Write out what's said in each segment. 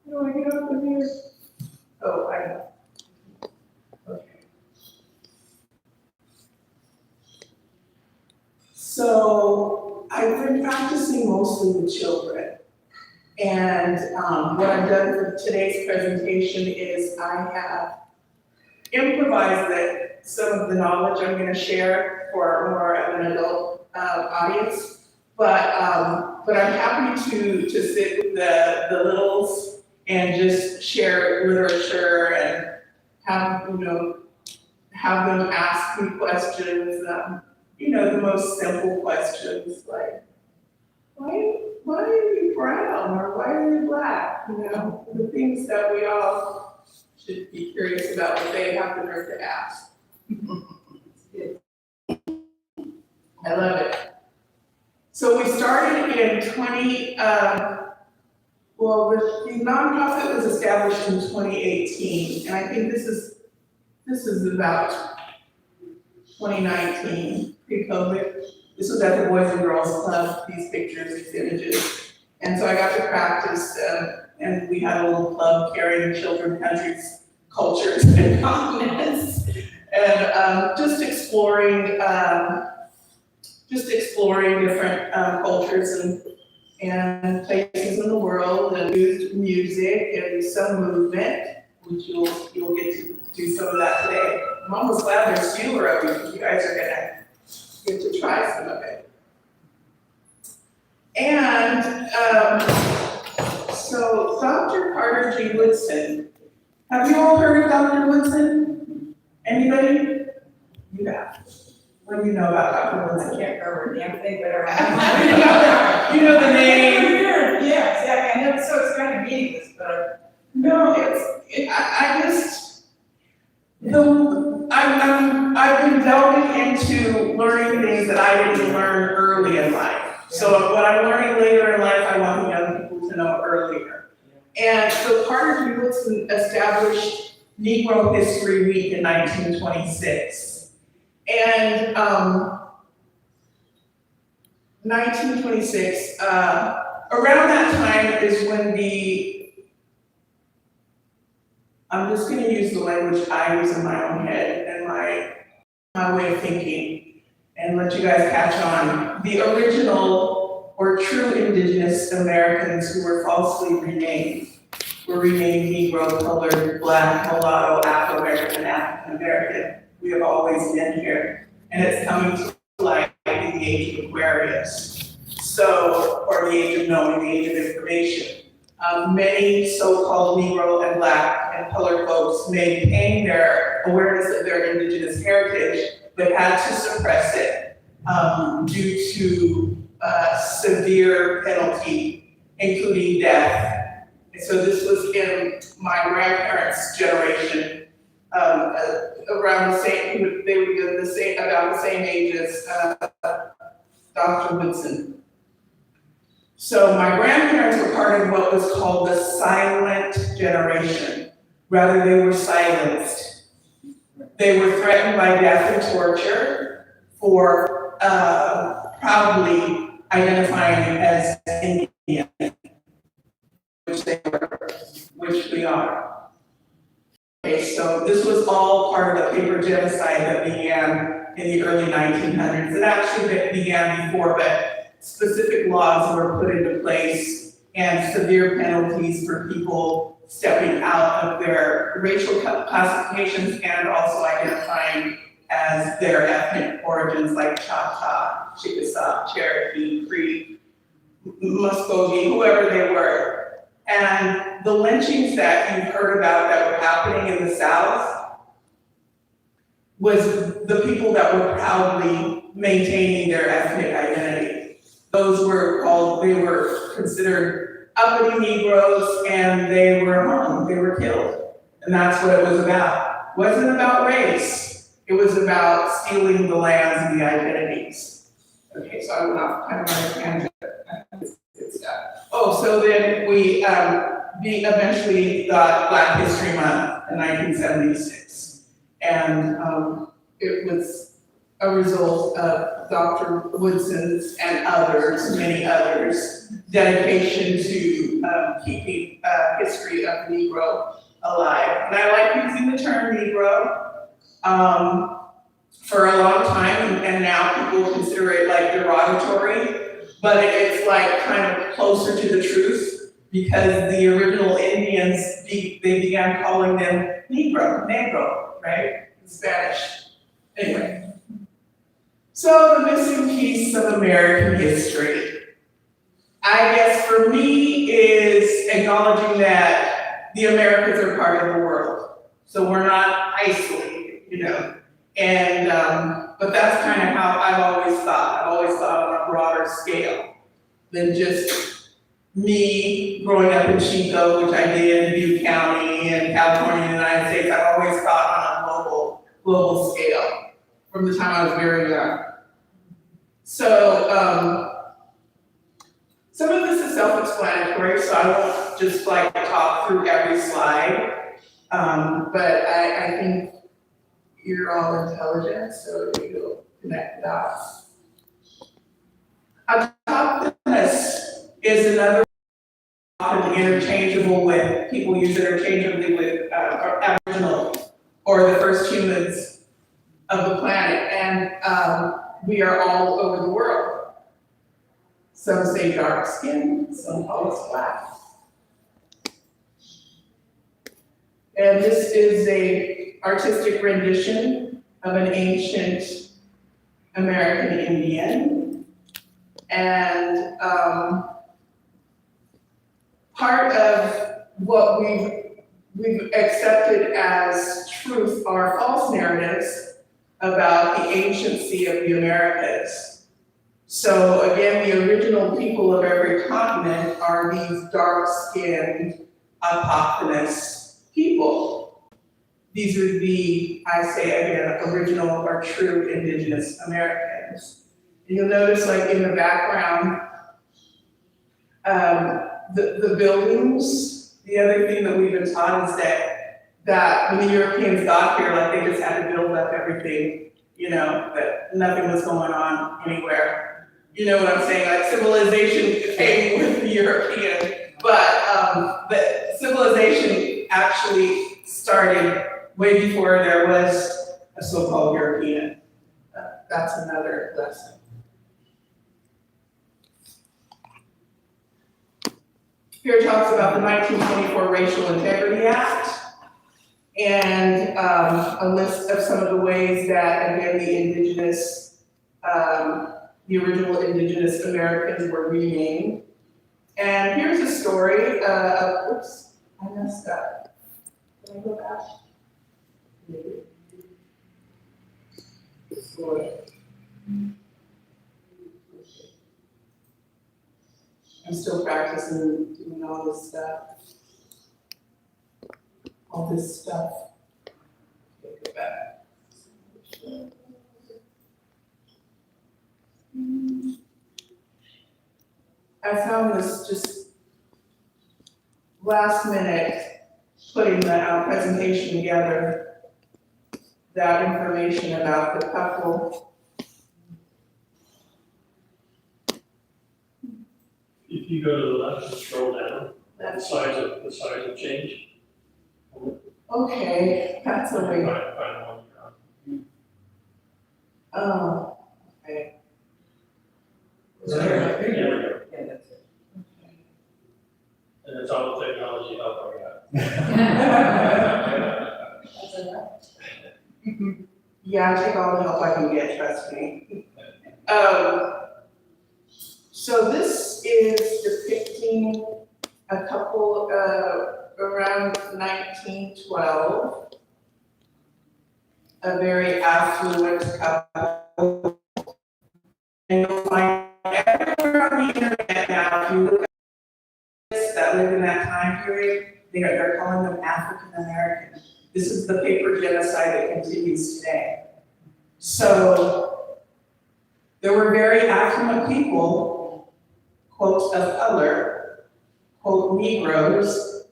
Do I get up in here? Oh, I know. Okay. So I've been practicing mostly with children. And what I've done for today's presentation is I have improvised that some of the knowledge I'm going to share for more of an adult audience. But I'm happy to sit with the littles and just share literature and have have them ask me questions. The most simple questions like, why are you brown or why are you black? The things that we all should be curious about, but they have the nerve to ask. I love it. So we started in the nonprofit was established in 2018, and I think this is about 2019, pre-COVID. This was at the Boys and Girls Club, these pictures, these images. And so I got to practice, and we had a little club carrying children, countries, cultures, and continents, and just exploring different cultures and places in the world, and used music and some movement, which you'll get to do some of that today. I'm almost glad there's humor over here. You guys are gonna get to try some of it. And so Dr. Carter G. Woodson, have you all heard of Dr. Woodson? Anybody? You have. What do you know about Dr. Woodson? I can't remember a damn thing, but I You know the name? Yeah, exactly. I know, so it's kind of meaningless, but. No, I've been delving into learning things that I didn't learn early in life. So what I'm learning later in life, I want young people to know earlier. And so Carter G. Woodson established Negro History Week in 1926. And 1926, around that time is when I'm just going to use the language I use in my own head and my way of thinking and let you guys catch on. The original or true indigenous Americans who were falsely renamed were renamed Negro, colored, black, mulatto, Afro-American, African-American. We have always been here. And it's coming to light in the age of Aquarius. So, or the age of knowing, the age of information. Many so-called Negro and black and colored folks maintain their awareness of their indigenous heritage, but had to suppress it due to severe penalty, including death. And so this was in my grandparents' generation, around the same, they would be about the same age as Dr. Woodson. So my grandparents were part of what was called the silent generation. Rather, they were silenced. They were threatened by death and torture for proudly identifying as Indian, which we are. Okay, so this was all part of the paper genocide that began in the early 1900s. It actually began before, but specific laws were put into place and severe penalties for people stepping out of their racial classifications and also identifying as their ethnic origins like Choctaw, Chickasaw, Cherokee, Cree, Muskogee, whoever they were. And the lynchings that you've heard about that were happening in the South was the people that were proudly maintaining their ethnic identity. Those they were considered uppity Negroes, and they were hung, they were killed. And that's what it was about. It wasn't about race. It was about stealing the lands and the identities. Okay, so I went off kind of on a tangent. Good stuff. Oh, so then we eventually got Black History Month in 1976. And it was a result of Dr. Woodson's and others, many others, dedication to keeping history of the Negro alive. And I like using the term Negro for a long time, and now people consider it like derogatory, but it's like kind of closer to the truth because the original Indians, they began calling them Negro, right? In Spanish. Anyway. So the missing piece of American history, I guess for me, is acknowledging that the Americas are part of the world. So we're not isolated, you know. And, but that's kind of how I've always thought. I've always thought on a broader scale than just me growing up in Chico, which I did in Butte County and California and the United States. I've always thought on a global scale from the time I was very young. So, some of this is self-explanatory, so I won't just like talk through every slide. But I think you're all intelligent, so you'll connect the dots. Autochthonous is another often interchangeable with, people use it interchangeably with Aboriginal or the first humans of the planet. And we are all over the world. Some say dark skin, some call us black. And this is an artistic rendition of an ancient American Indian. And part of what we've accepted as truth are false narratives about the anciency of the Americas. So again, the original people of every continent are these dark-skinned, autochthonous people. These are the, I say again, original or true indigenous Americans. And you'll notice like in the background, the buildings, the other thing that we've been taught is that when the Europeans got here, like they just had to build up everything, you know, that nothing was going on anywhere. You know what I'm saying? Like civilization came with the European, but civilization actually started way before there was a so-called European. That's another lesson. Here it talks about the 1924 Racial Integrity Act and a list of some of the ways that, again, the original indigenous Americans were renamed. And here's a story of, oops, I messed up. Can I go back? Maybe. Story. I'm still practicing doing all this stuff. Okay, go back. I found this just last minute, putting the presentation together, that information about the couple. If you go to the left and scroll down, the size of change. Okay, that's a way. Find one. Oh, okay. There we go. Yeah, that's it. Okay. And it's all the technology help I got. That's enough. Yeah, I take all the help I can get, trust me. So this is depicting a couple around 1912, a very affluent couple. And you'll find everywhere on the internet now, if you look at this that lived in that time period, they're calling them African American. This is the paper genocide that continues today. So there were very affluent people, quote, of color, quote, Negroes,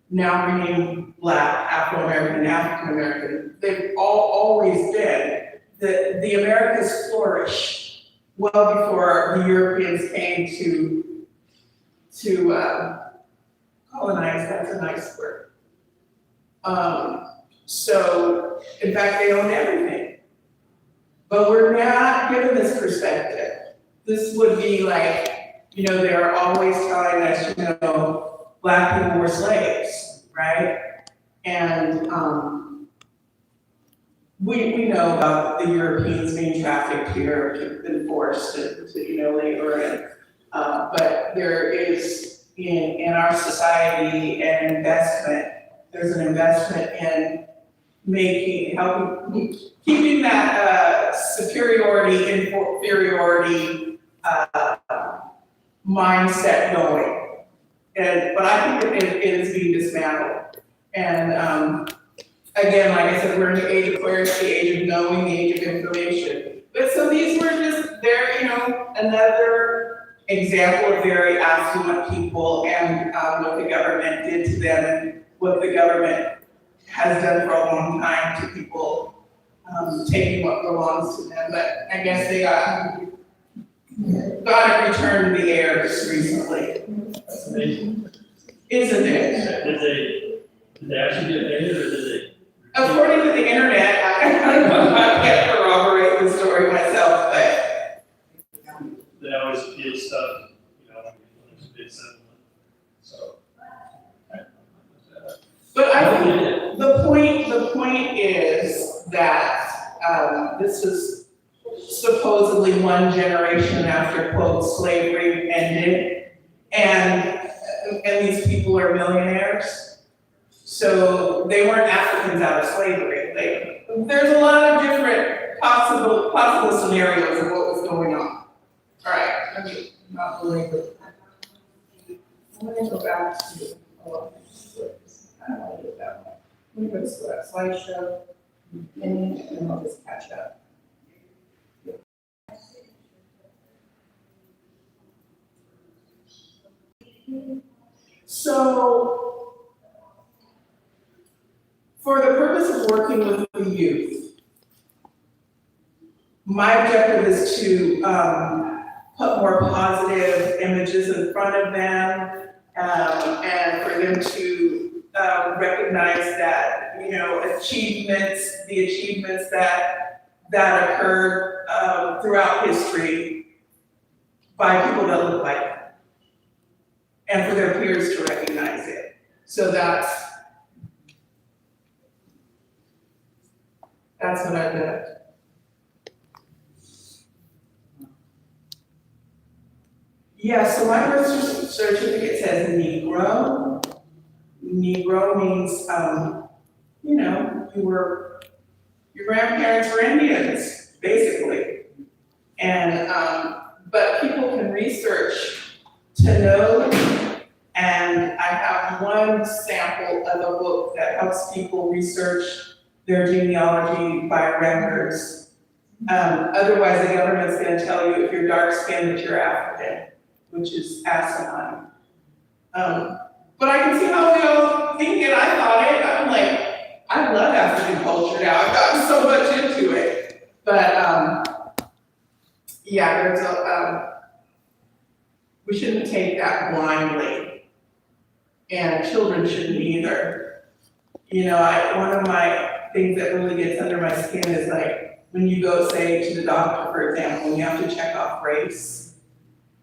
now renamed Black, Afro-American, and African-American. They've always been. The Americas flourished well before the Europeans came to colonize, that's a nice word. So, in fact, they own everything. But we're not given this perspective. This would be like, they're always telling us, Black people were slaves, right? And we know about the Europeans being trafficked here, been forced to labor, and but there is in our society an investment. There's an investment in keeping that superiority, inferiority mindset going. But I think it is being dismantled. And again, like I said, we're in the age of clarity, the age of knowing, the age of information. But so these were just another example of very affluent people and what the government did to them and what the government has done for a long time to people taking what belongs to them. But I guess they got it returned to the heirs recently. That's amazing. Isn't it? Did they actually get paid, or did they? According to the internet, I can't corroborate the story myself, but They always feel stuff, when there's a big settlement, so. But I think the point is that this is supposedly one generation after, quote, slavery ended, and these people are millionaires. So they weren't Africans out of slavery. There's a lot of different possible scenarios of what was going on. All right, let me not belabor. I'm gonna go back to, I don't want to do it that way. Let me go to that slideshow, and then I'll just catch up. So, for the purpose of working with the youth, my objective is to put more positive images in front of them, and for them to recognize that, the achievements that occurred throughout history by people that look like them, and for their peers to recognize it. So that's what I did. Yeah, so my birth certificate says Negro. Negro means, your grandparents were Indians, basically. And, but people can research to know, and I have one sample of a book that helps people research their genealogy by records. Otherwise, the government's gonna tell you if you're dark skinned that you're African, which is asinine. But I can see how we all think it. I thought it. I'm like, I love African culture now. I've gotten so much into it. But yeah, there's we shouldn't take that blindly, and children shouldn't either. One of my things that really gets under my skin is like when you go, say, to the doctor, for example, and you have to check off race.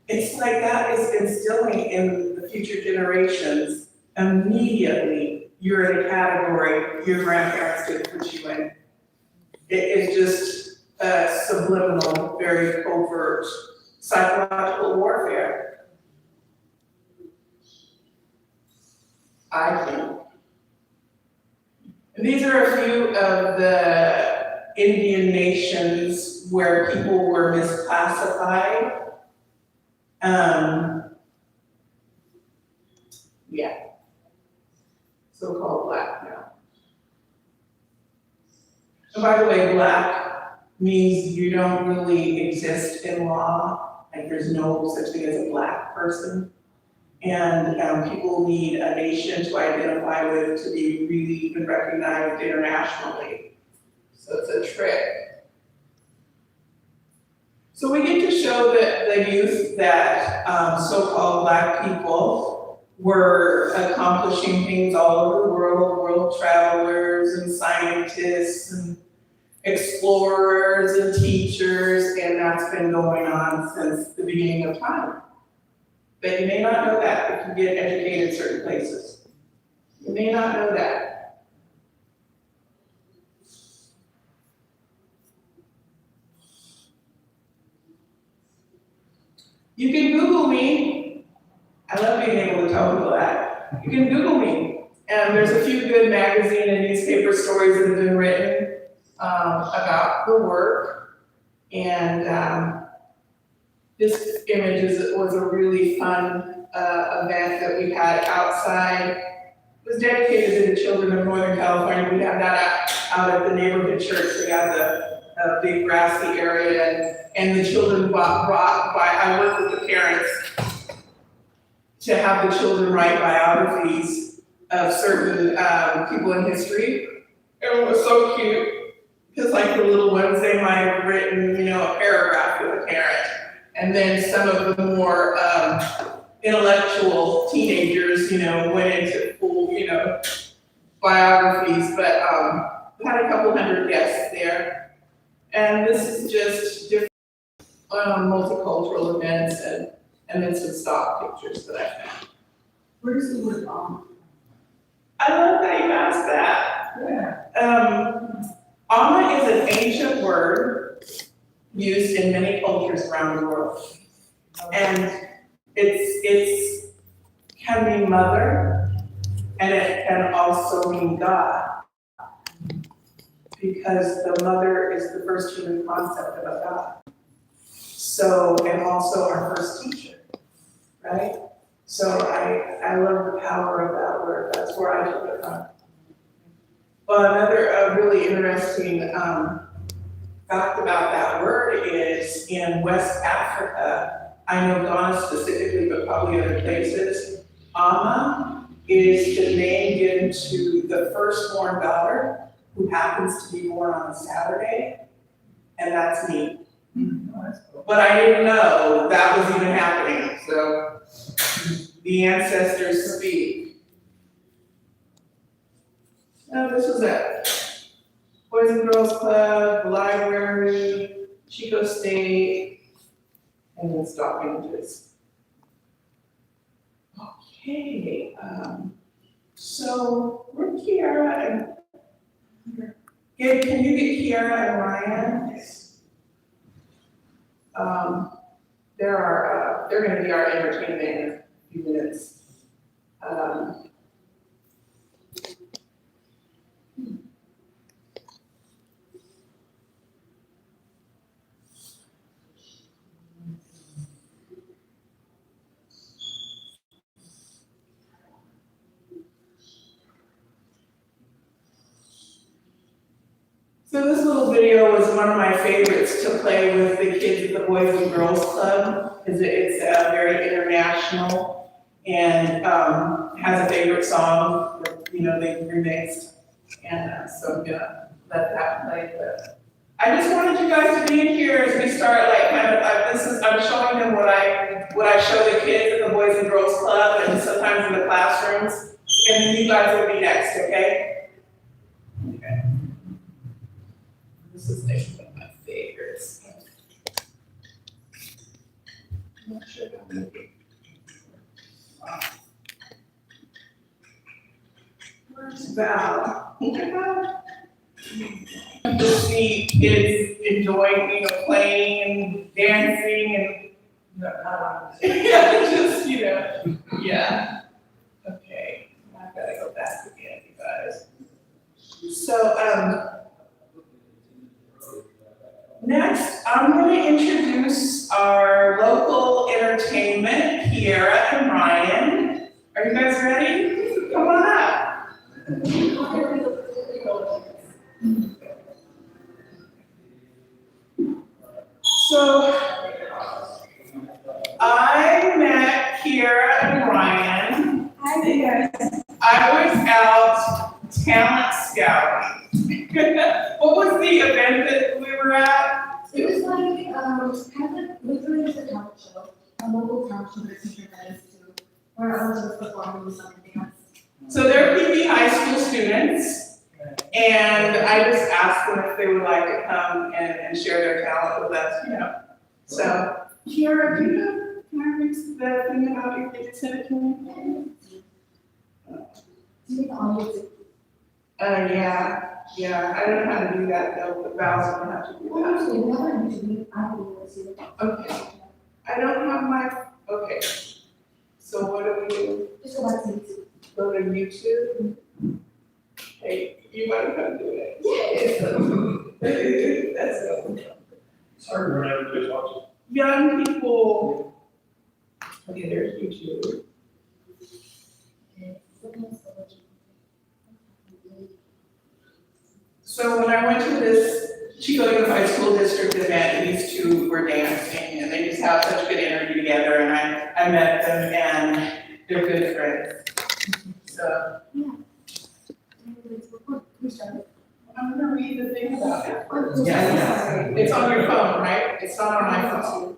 It's like that is instilling in the future generations immediately you're in a category your grandparents didn't put you in. It is just a subliminal, very covert psychological warfare. I think. And these are a few of the Indian nations where people were misclassified. Yeah, so-called Black now. And by the way, Black means you don't really exist in law, like there's no such thing as a Black person. And people need a nation to identify with to be really even recognized internationally. So it's a trick. So we get to show the youth that so-called Black people were accomplishing things all over the world travelers and scientists and explorers and teachers, and that's been going on since the beginning of time. But you may not know that if you get educated in certain places. You may not know that. You can Google me. I love being able to tell people that. You can Google me. And there's a few good magazine and newspaper stories that have been written about the work. And this image was a really fun event that we had outside. It was dedicated to the children of Northern California. We had that out at the neighborhood church. We had a big grassy area, and the children brought by. I worked with the parents to have the children write biographies of certain people in history. It was so cute, because like the little ones, they might have written, a paragraph with a parent. And then some of the more intellectual teenagers, went into full, biographies. But we had a couple hundred guests there. And this is just different multicultural events and then some stock pictures that I found. Where's the word I love that you asked that. Yeah. Amma is an ancient word used in many cultures around the world. And it's can mean mother, and it can also mean God. Because the mother is the first human concept of a God. So, and also our first teacher, right? So I love the power of that word. That's where I took it from. Well, another really interesting fact about that word is in West Africa, I know Ghana specifically, but probably other places, Amma is the name given to the firstborn daughter who happens to be born on a Saturday, and that's me. But I didn't know that was even happening, so the ancestors speak. Oh, this was it. Boys and Girls Club, library, Chico State, and then stock images. Okay, so we're Kiara and Gabe, can you get Kiara and Ryan? They're gonna be our entertainment in a few minutes. So this little video was one of my favorites to play with the kids at the Boys and Girls Club, because it's very international and has a favorite song that they remixed, and so I'm gonna let that play. But I just wanted you guys to be in here as we start, like I'm showing them what I show the kids at the Boys and Girls Club and sometimes in the classrooms, and then you guys will be next, okay? Okay. This is like one of my favorites. I'm not sure if I'm gonna be. Where's Val? To see kids enjoying, playing and dancing and just, yeah. Okay, I've gotta go back again, you guys. So, next, I'm going to introduce our local entertainment, Kiara and Ryan. Are you guys ready? Come on up. So, I met Kiara and Ryan. Hi there. I was out talent scouting. What was the event that we were at? It was like, kind of like literally just a talent show, a local talent show that teacher led us to. Or I was performing something else. So they're PV high school students, and I just asked them if they would like to come and share their talent with us, you know. So, Kiara, do you have, can I read the thing about your kids sent it to me? Do you need the audio? Yeah, I don't know how to do that though, but Val's gonna have to do Well, that. actually, we have an interview, I will see it. Okay, I don't have my, okay. So what do we do? Just go back to YouTube. Go to YouTube? Hey, you might have to do it. Yes. That's good. It's hard when everybody's watching. Young people. Okay, there's YouTube. So when I went to this Chico Unified School District event, these two were dancing and they just have such good energy together, and I met them and they're good friends. So I'm gonna read the thing about it. Yeah. It's on your phone, right? It's not on my phone.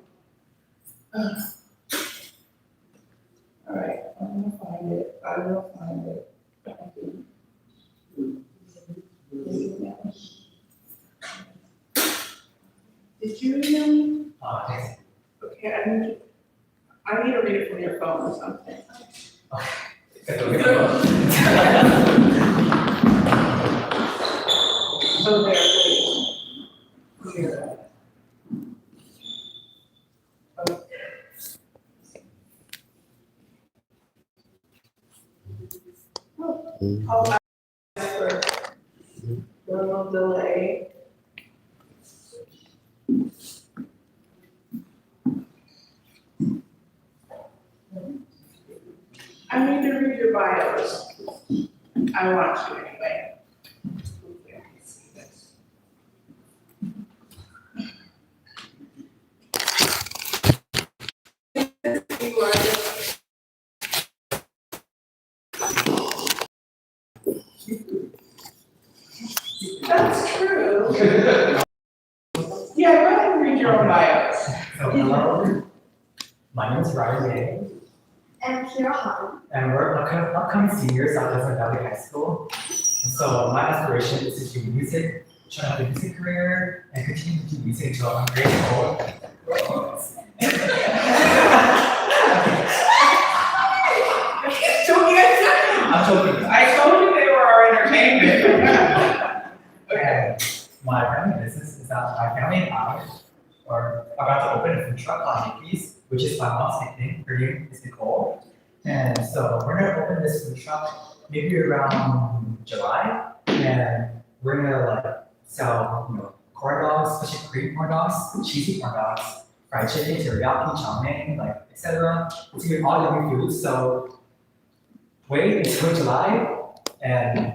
All right, I'm gonna find it. I will find it. Did you email me? Okay, I need to read it from your phone or something. So there, please. Here. I'll ask for a little delay. I need to read your bios. I want to anyway. You are. That's true. Yeah, go ahead and read your own bios. So hello, my name is Ryan May, And Kira Han. and we're upcoming seniors at Pleasant Valley High School. And so my aspiration is to do music, try to have a music career, and continue to do music until I'm grade old. I'm joking. I told you they were our entertainment. And my family business is that my family and I are about to open a food truck on Nikki's, which is my mom's nickname. Her name is Nicole. And so we're gonna open this food truck maybe around July, and we're gonna like sell, corn dogs, especially Korean corn dogs, cheesy corn dogs, fried chicken, teriyaki, chow mein, like etc. It's gonna be all yummy foods. So wait until July, and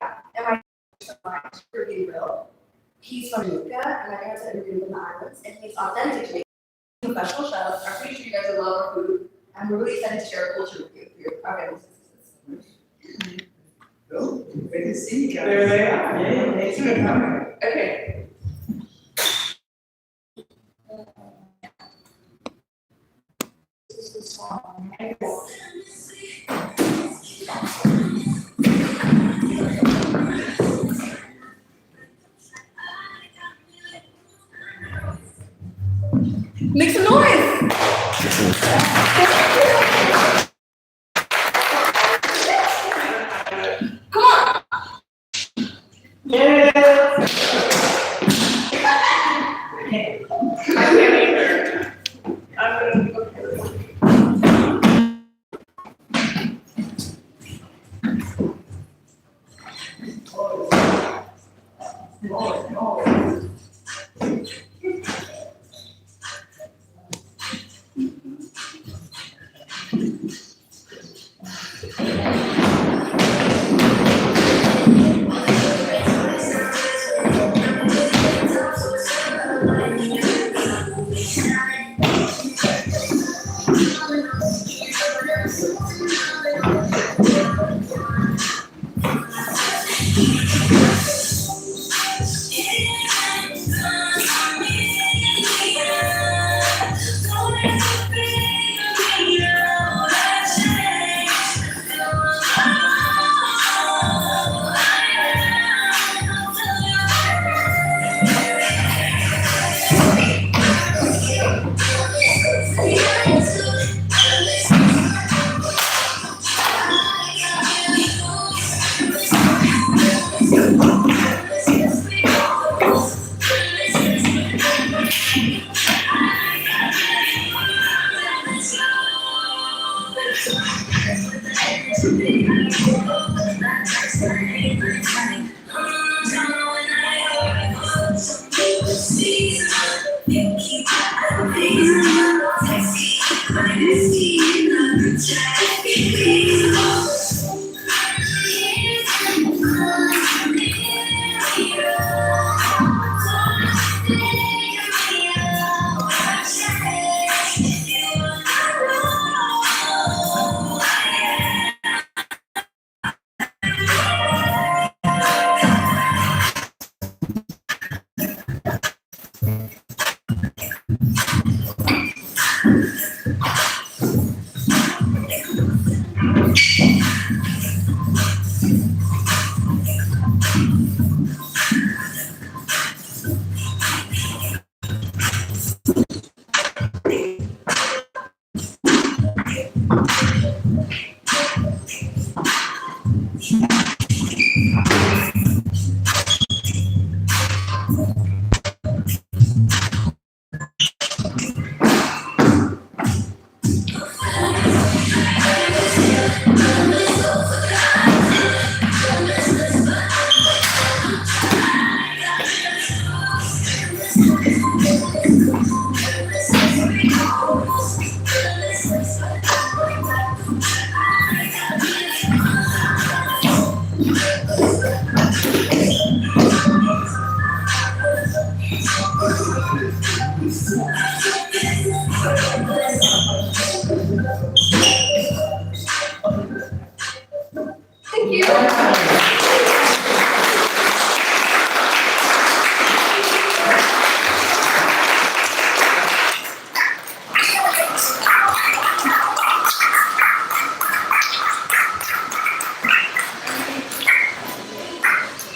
Yeah, and my pretty real. He's from Yucca, and my parents had moved in the islands, and he's authentic to me. Professional chefs, I'm pretty sure you guys will love our food, and we're really excited to share our culture with you. Okay, Good to see you guys. There they are. Yeah, thanks for coming. Okay. Make some noise! Come on! Yes. I can't either. I'm gonna, okay. Thank you.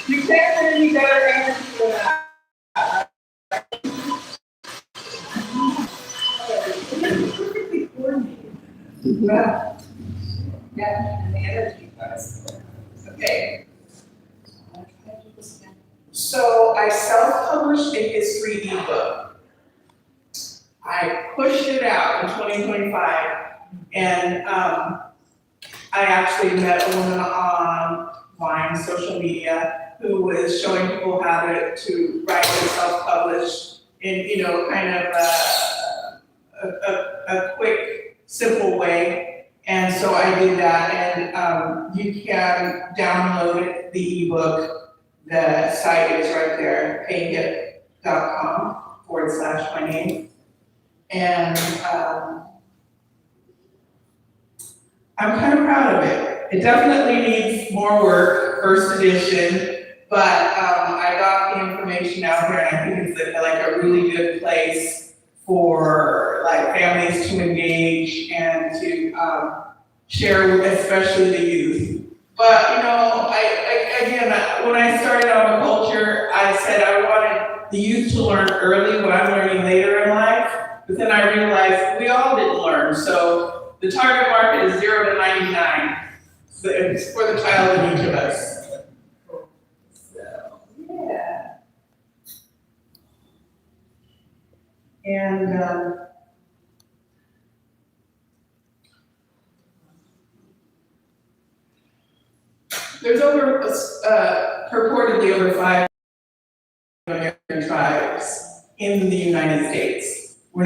You can't get any better answers than that. Perfectly coordinated. Yeah. Yeah, and the energy was. Okay. So I self-published a history ebook. I pushed it out in 2025, and I actually met a woman online, social media, who was showing people how to write and self-publish in, kind of a quick, simple way. And so I did that, and you can download the ebook. The site is right there, payhip.com/my name. And I'm kind of proud of it. It definitely needs more work, first edition, but I got the information out there, and I think it's like a really good place for like families to engage and to share with, especially the youth. But again, when I started on culture, I said I wanted the youth to learn early what I'm learning later in life, but then I realized we all didn't learn. So the target market is 0 to 99. So it's for the child in each of us. So, yeah. And there's purportedly over 5 American tribes in the United States. We're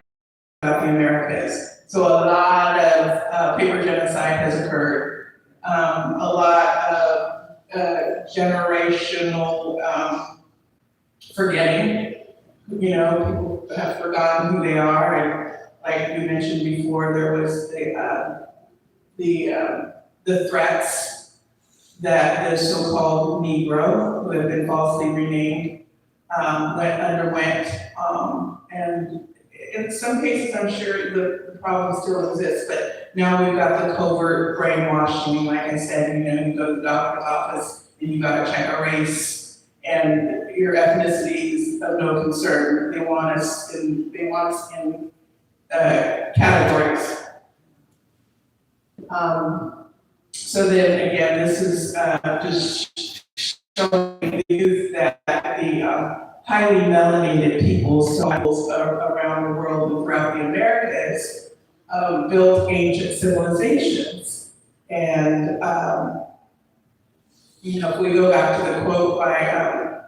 not about the Americas. So a lot of paper genocide has occurred. A lot of generational forgetting. People have forgotten who they are, and like we mentioned before, there was the threats that the so-called Negro, who have been falsely renamed, underwent, and in some cases, I'm sure the problem still exists, but now we've got the covert brainwashing. Like I said, you go to the doctor's office and you gotta check a race, and your ethnicity is of no concern. They want us in categories. So then again, this is just showing the youth that the highly melanated peoples around the world and throughout the Americas built ancient civilizations. And, if we go back to the quote by,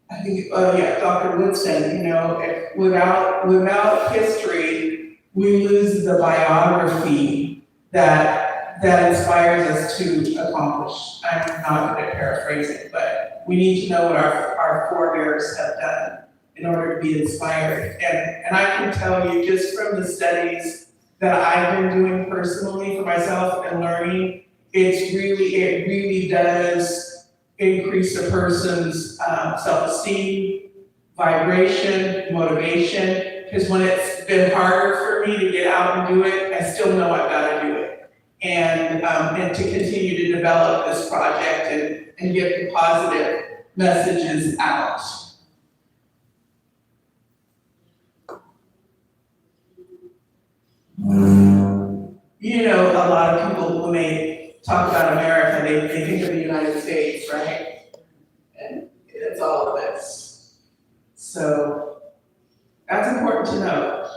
I think, Dr. Woodson, if without history, we lose the biography that inspires us to accomplish. I'm not going to paraphrase it, but we need to know what our forebears have done in order to be inspired. And I can tell you just from the studies that I've been doing personally for myself and learning, it really does increase a person's self-esteem, vibration, motivation. Because when it's been harder for me to get out and do it, I still know I've got to do it. And to continue to develop this project and get the positive messages out. A lot of people, when they talk about America, they think of the United States, right? And it's all of this. So that's important to know.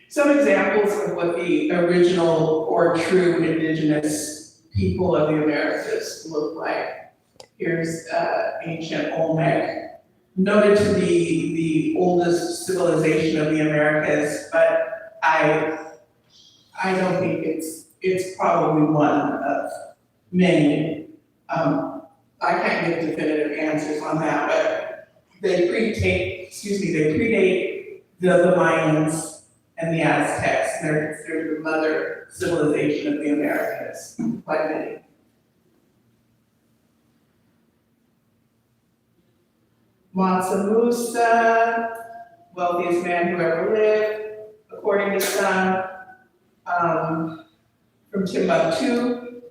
Some examples of what the original or true indigenous people of the Americas look like. Here's ancient Olmec, noted to be the oldest civilization of the Americas, but I don't think it's probably one of many. I can't give definitive answers on that, but they predate the Mayans and the Aztecs. They're considered the mother civilization of the Americas by many. Mansa Musa, wealthiest man who ever lived, according to some, from Timbuktu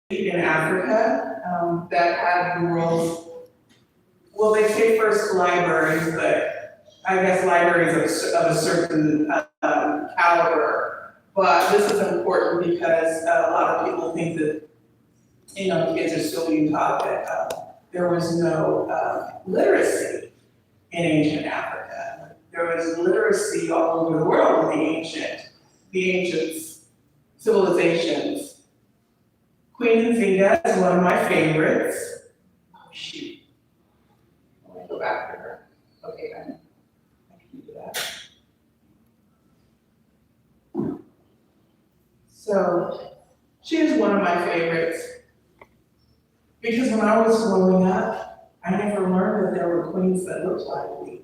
in Africa, that had the world's, well, they say first libraries, but I guess libraries of a certain caliber. But this is important because a lot of people think that, kids are still being taught that there was no literacy in ancient Africa. There was literacy all over the world in the ancient civilizations. Queen Nzinga is one of my favorites. Oh shoot. Let me go back to her. Okay, I can do that. So she is one of my favorites. Because when I was growing up, I never learned that there were queens that looked like me.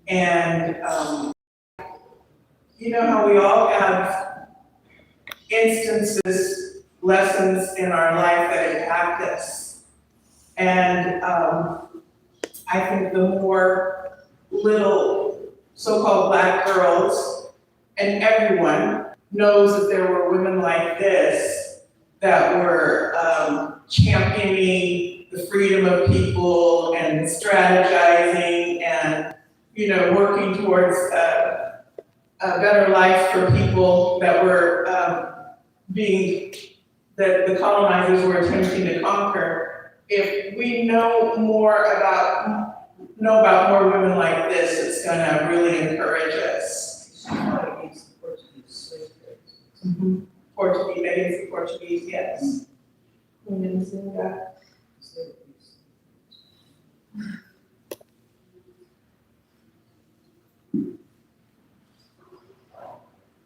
And how we all have instances, lessons in our life that impact us. And I think the more little so-called Black girls, and everyone knows that there were women like this that were championing the freedom of people and strategizing and, working towards a better life for people that were that the colonizers were attempting to conquer. If we know about more women like this, it's gonna really encourage us. Against the Portuguese slave trade. Portuguese, against the Portuguese, yes. Queen Nzinga.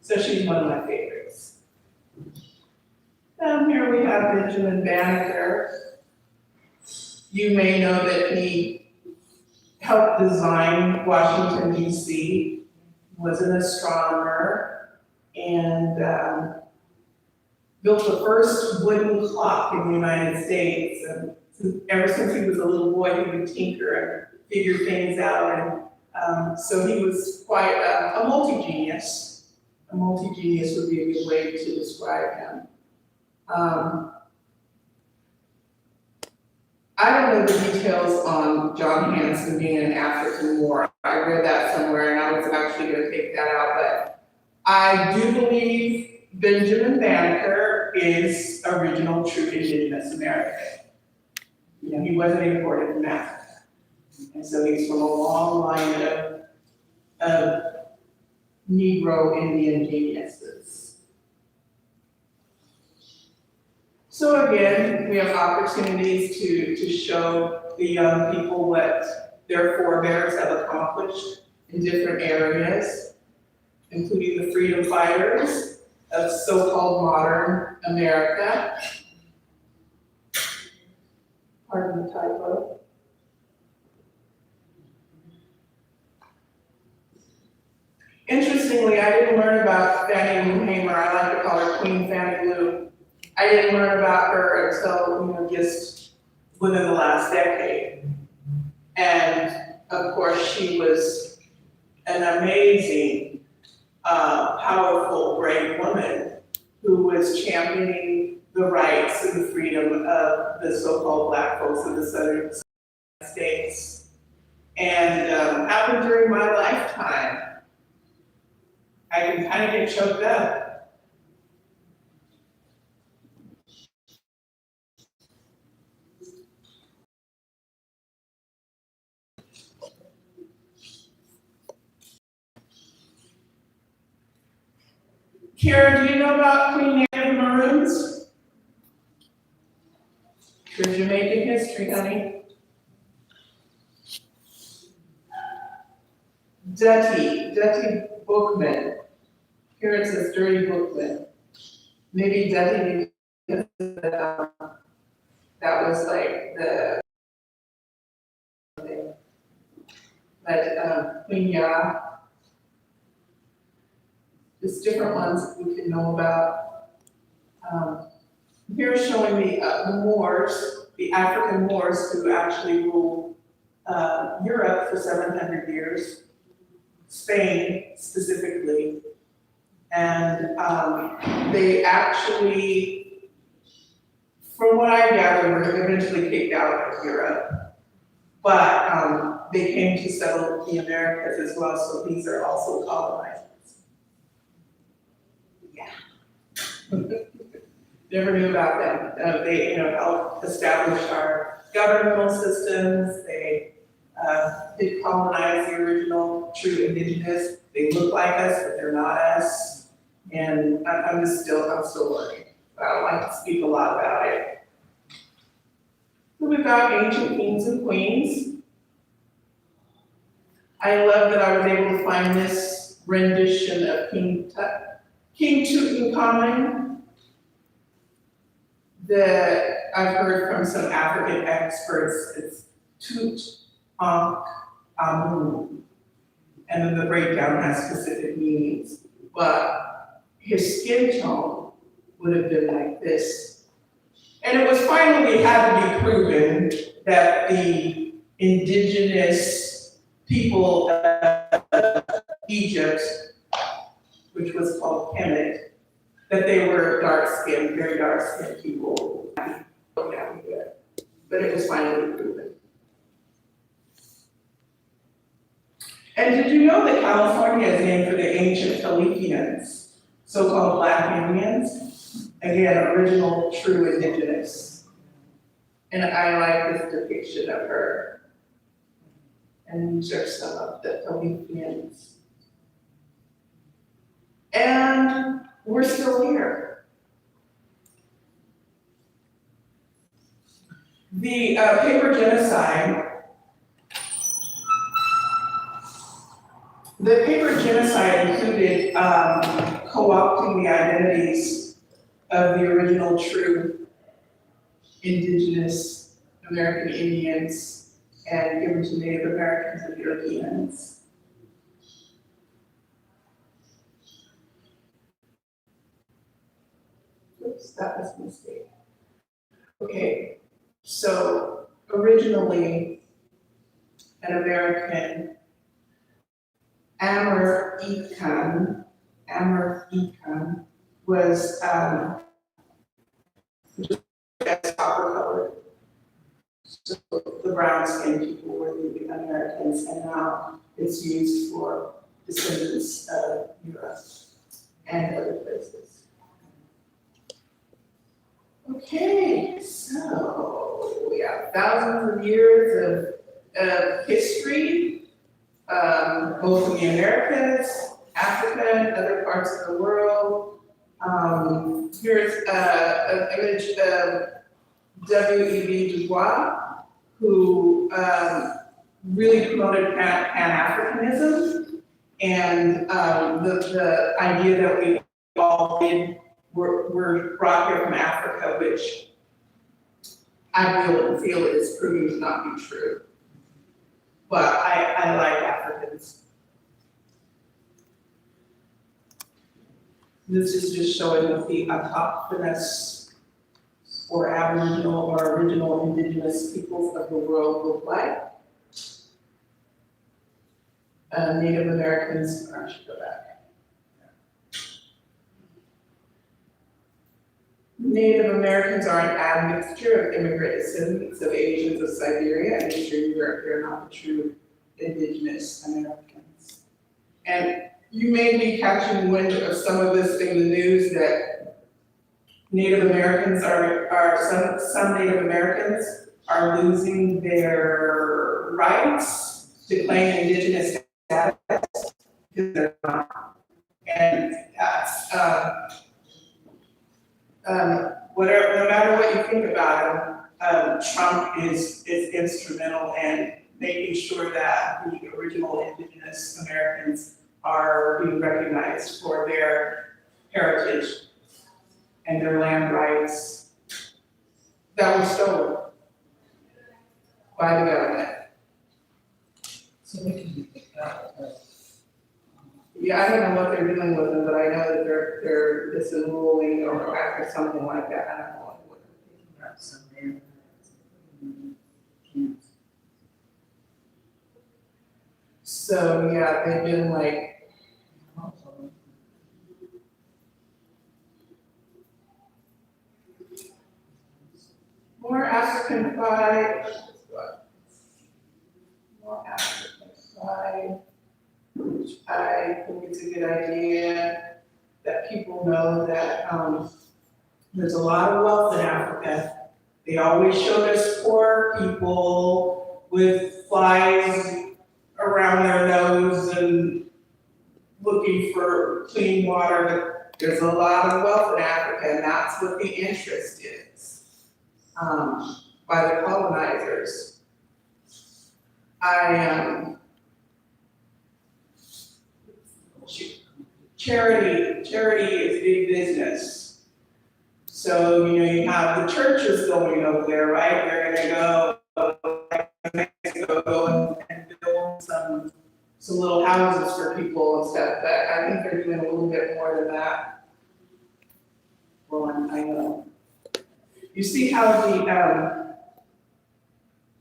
So she's one of my favorites. Down here we have Benjamin Banneker. You may know that he helped design Washington, D.C., was an astronomer, and built the first wooden clock in the United States. And ever since he was a little boy, he would tinker and figure things out. And so he was quite a multi-genius. A multi-genius would be a good way to describe him. I don't know the details on John Hanson being an African war. I read that somewhere and I was actually going to take that out, but I do believe Benjamin Banneker is original true indigenous American. He wasn't imported from Africa. And so he's from a long line of Negro Indian geniuses. So again, we have opportunities to show the young people what their forebears have accomplished in different areas, including the freedom fighters of so-called modern America. Pardon the typo. Interestingly, I didn't learn about Fannie Lou Hamer. I like to call her Queen Fannie Lou. I didn't learn about her until, just within the last decade. And of course, she was an amazing, powerful, brave woman who was championing the rights and the freedom of the so-called Black folks of the Southern States. And happened during my lifetime. I can kind of get choked up. Kara, do you know about Queen Anne of the Maroons? Your Jamaican history, honey. Dutty Bookman. Here it says Dirty Bookman. Maybe Dutty because that was like the thing. But Queen Ya, there's different ones we can know about. Here showing the Moors, the African Moors who actually ruled Europe for 700 years, Spain specifically. And they actually, from what I gather, were eventually kicked out of Europe. But they came to settle the Americas as well, so these are also colonizers. Yeah. Never knew about them. They, helped establish our governmental systems. They did colonize the original true indigenous. They look like us, but they're not us. And I'm still learning. But I don't like to speak a lot about it. So we've got ancient kings and queens. I love that I was able to find this rendition of King Tutankhamun that I've heard from some African experts. It's Tutankhamun. And then the breakdown has specific meanings. But his skin tone would have been like this. And it was finally had to be proven that the indigenous people of Egypt, which was called Kemet, that they were dark-skinned, very dark-skinned people. But it was finally proven. And did you know that California is named for the ancient Califians, so-called Black Indians? Again, original, true indigenous. And I like this depiction of her. And these are some of the Califians. And we're still here. The paper genocide. The paper genocide included co-opting the identities of the original true indigenous American Indians and given to Native Americans and Europeans. Oops, that was a mistake. Okay, so originally an American Amr Ekan was just copper colored. So the brown skinned people were the Americans, and now it's used for descendants of Europe and other places. Okay, so we have thousands of years of history. both in the Americas, Africa, and other parts of the world. Here's an image of W.E.B. Du Bois, who really promoted Pan-Africanism and the idea that we all were brought here from Africa, which I feel is proving to not be true. But I like Africans. This is just showing what the autochthonous or Aboriginal or original indigenous peoples of the world look like. Native Americans, I should go back. Native Americans are an admixture of immigrant descendants of Asians of Siberia and Eastern Europe. They're not the true indigenous Americans. And you may be catching wind of some of this in the news that Native Americans some Native Americans are losing their rights to claim indigenous status because they're not. And that's, whatever, no matter what you think about him, Trump is instrumental in making sure that the original indigenous Americans are being recognized for their heritage and their land rights that were stolen by the government. So they can be picked up. Yeah, I don't know what they're doing with them, but I know that they're disenrolling or after something like that. I don't know what they're doing. So yeah, they've been like more African pride. More African pride, which I think it's a good idea that people know that there's a lot of wealth in Africa. They always showed us poor people with flies around their nose and looking for clean water. There's a lot of wealth in Africa, and that's what the interest is by the colonizers. Charity is big business. So, you have the churches going over there, right? They're gonna go and build some little houses for people and stuff, but I think they're doing a little bit more than that. Well, I know. You see how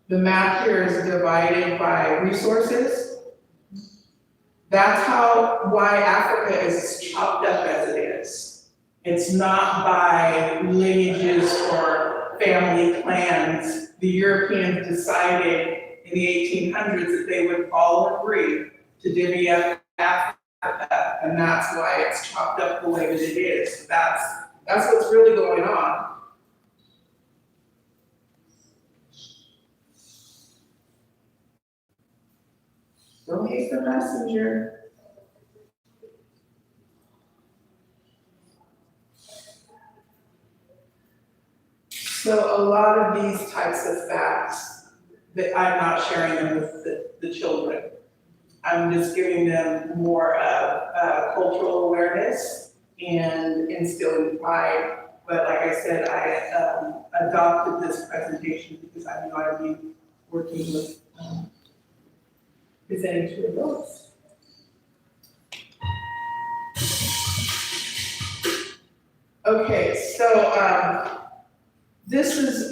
the map here is divided by resources? That's why Africa is as chopped up as it is. It's not by lineages or family clans. The Europeans decided in the 1800s that they would all agree to divvy up Africa, and that's why it's chopped up the way that it is. That's what's really going on. Don't hate the messenger. So a lot of these types of facts, that I'm not sharing them with the children. I'm just giving them more of cultural awareness and instilling pride. But like I said, I adopted this presentation because I knew I'd be working with presenting to adults. Okay, so this is,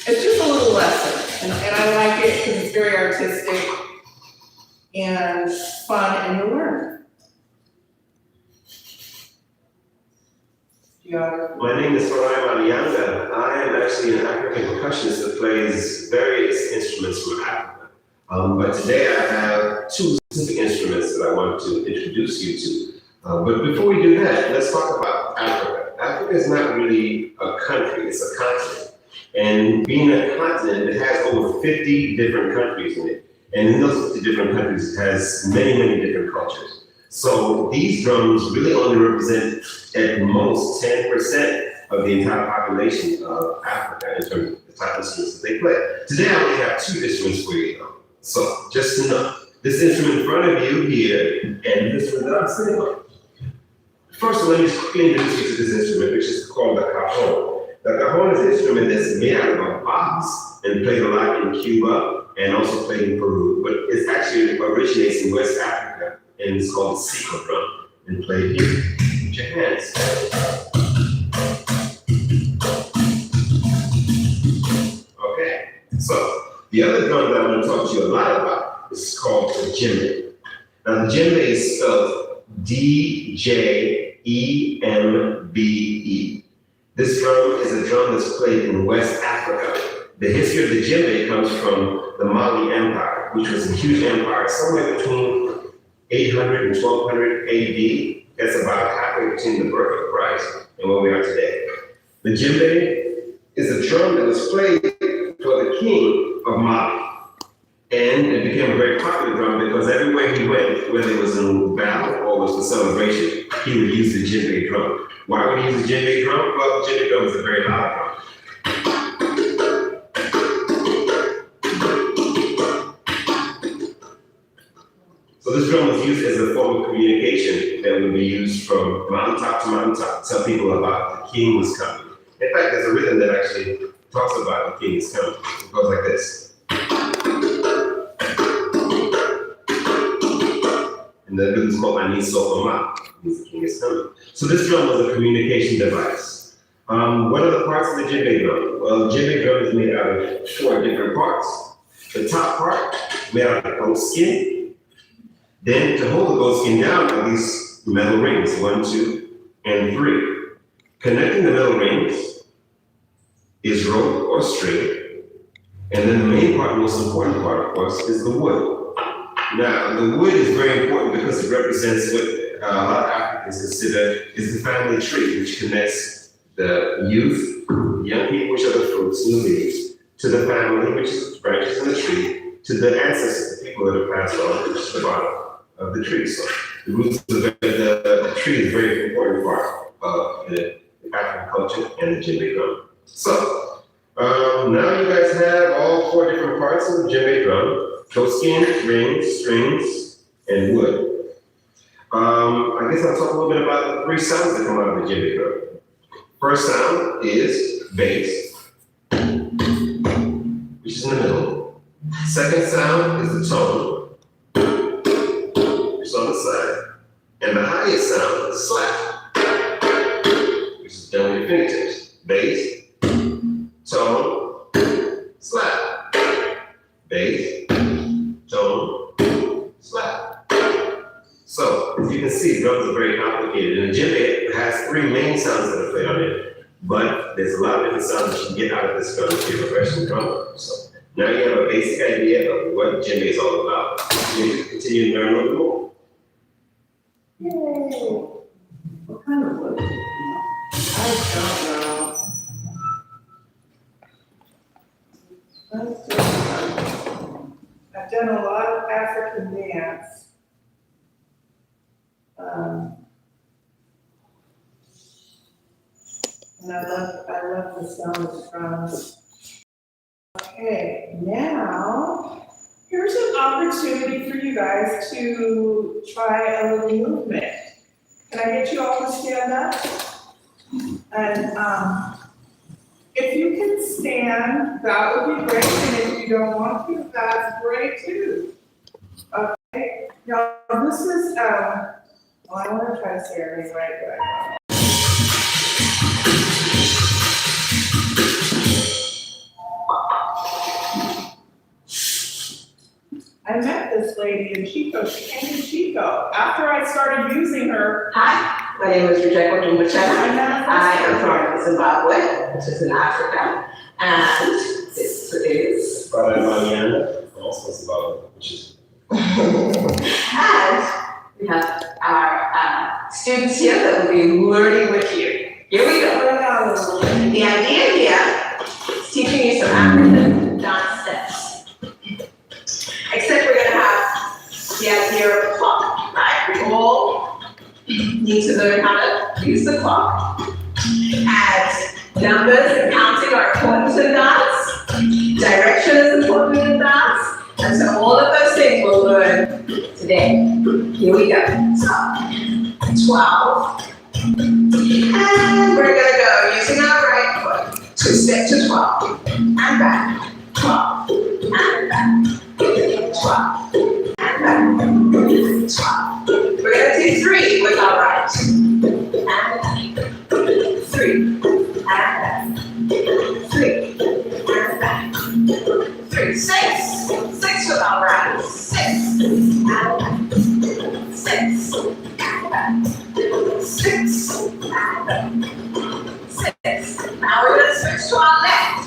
it's just a little lesson, and I like it because it's very artistic and fun and you learn. My name is Farai Malianga. I am actually an African percussionist that plays various instruments from Africa. But today I have two specific instruments that I want to introduce you to. But before we do that, let's talk about Africa. Africa is not really a country, it's a continent. And being a continent, it has over 50 different countries in it. And in those 50 different countries, it has many, many different cultures. So these drums really only represent at most 10% of the entire population of Africa in terms of the type of instruments that they play. Today I only have 2 instruments for you though. So just to know, this instrument in front of you here, and this one that I'm sitting on. First, let me just quickly introduce you to this instrument, which is called the cajon. The cajon is an instrument that's made out of a box and played a lot in Cuba and also played in Peru, but it actually originates in West Africa and it's called the Seco drum and played here with your hands. Okay, so the other drum that I'm going to talk to you a lot about is called the djembe. Now the djembe is spelled D-J-E-M-B-E. This drum is a drum that's played in West Africa. The history of the djembe comes from the Mali Empire, which was a huge empire somewhere between 800 and 1200 AD. That's about halfway between the birth of Christ and where we are today. The djembe is a drum that was played for the king of Mali. And it became a very popular drum because everywhere he went, whether it was in battle or was for celebration, he would use the djembe drum. Why would he use the djembe drum? Well, the djembe drum is a very loud drum. So this drum was used as a form of communication that would be used from mountaintop to mountaintop to tell people about the king was coming. In fact, there's a rhythm that actually talks about the king is coming. It goes like this. And the rhythm is called Ani Sokoma, means the king is coming. So this drum was a communication device. What are the parts of the djembe drum? Well, the djembe drum is made out of 4 different parts. The top part made out of goat skin. Then to hold the goat skin down are these metal rings, 1, 2, and 3. Connecting the metal rings is rope or string. And then the main part, most important part, of course, is the wood. Now, the wood is very important because it represents what a lot of Africans consider is the family tree, which connects the youth, young people, which are the fruits and the leaves, to the family, which is the branches and the tree, to the ancestors, the people that are passed on, which is the bottom of the tree. So the roots of the tree is a very important part of the African culture and the djembe drum. So now you guys have all 4 different parts of the djembe drum. Goat skin, rings, strings, and wood. I guess I'll talk a little bit about the 3 sounds that come out of the djembe drum. First sound is bass, which is in the middle. Second sound is the tone, which is on the side. And the highest sound is slap, which is done with your fingertips. Bass, tone, slap. Bass, tone, slap. So, as you can see, drums are very complicated. And the djembe has 3 main sounds that are played on it, but there's a lot of different sounds that you can get out of this drum if you're a professional drummer. So, now you have a basic idea of what djembe is all about. You need to continue to learn a little more. Yay! What kind of wood? I don't know. Let's do it. I've done a lot of African dance. And I love the sound of drums. Okay, now, here's an opportunity for you guys to try a little movement. Can I get you all to stand up? And if you can stand, that would be great, and if you don't want to, that's great too. Okay, now this is, well, I want to try to say everything right, but I don't. I met this lady in Chico. She came in Chico. After I started using her. Hi, my name is Rebecca Dumbachana. I am from Zimbabwe, which is in Africa. And this is. Also Zimbabwe, which is. And we have our students here that will be learning with you. Here we go. The idea here is teaching you some African dance steps. Except all need to learn how to use the clock. And numbers and counting are important in dance. Direction is important in dance. And so all of those things we'll learn today. Here we go. So, 12. And we're gonna go using our right foot to step to 12. And back. 12. And back. 12. And back. 12. We're gonna do 3 with our right. And back. 3. And back. 3. And back. 3. 6. 6 with our right. 6. And back. 6. And back. 6. And back. 6. Now we're gonna switch to our left.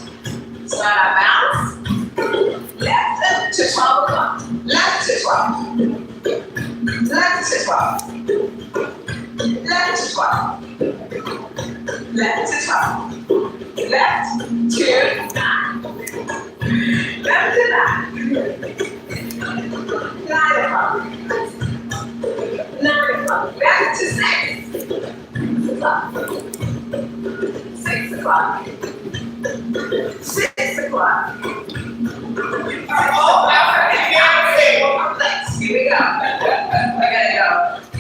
So our bounce. Left to 12 o'clock. Left to 12. Left to 12. Left to 12. Left to 12. Left to 9. Left to 9. 9 o'clock. 9 o'clock. Left to 6. 6 o'clock. 6 o'clock. Oh, let's, here we go. We're gonna go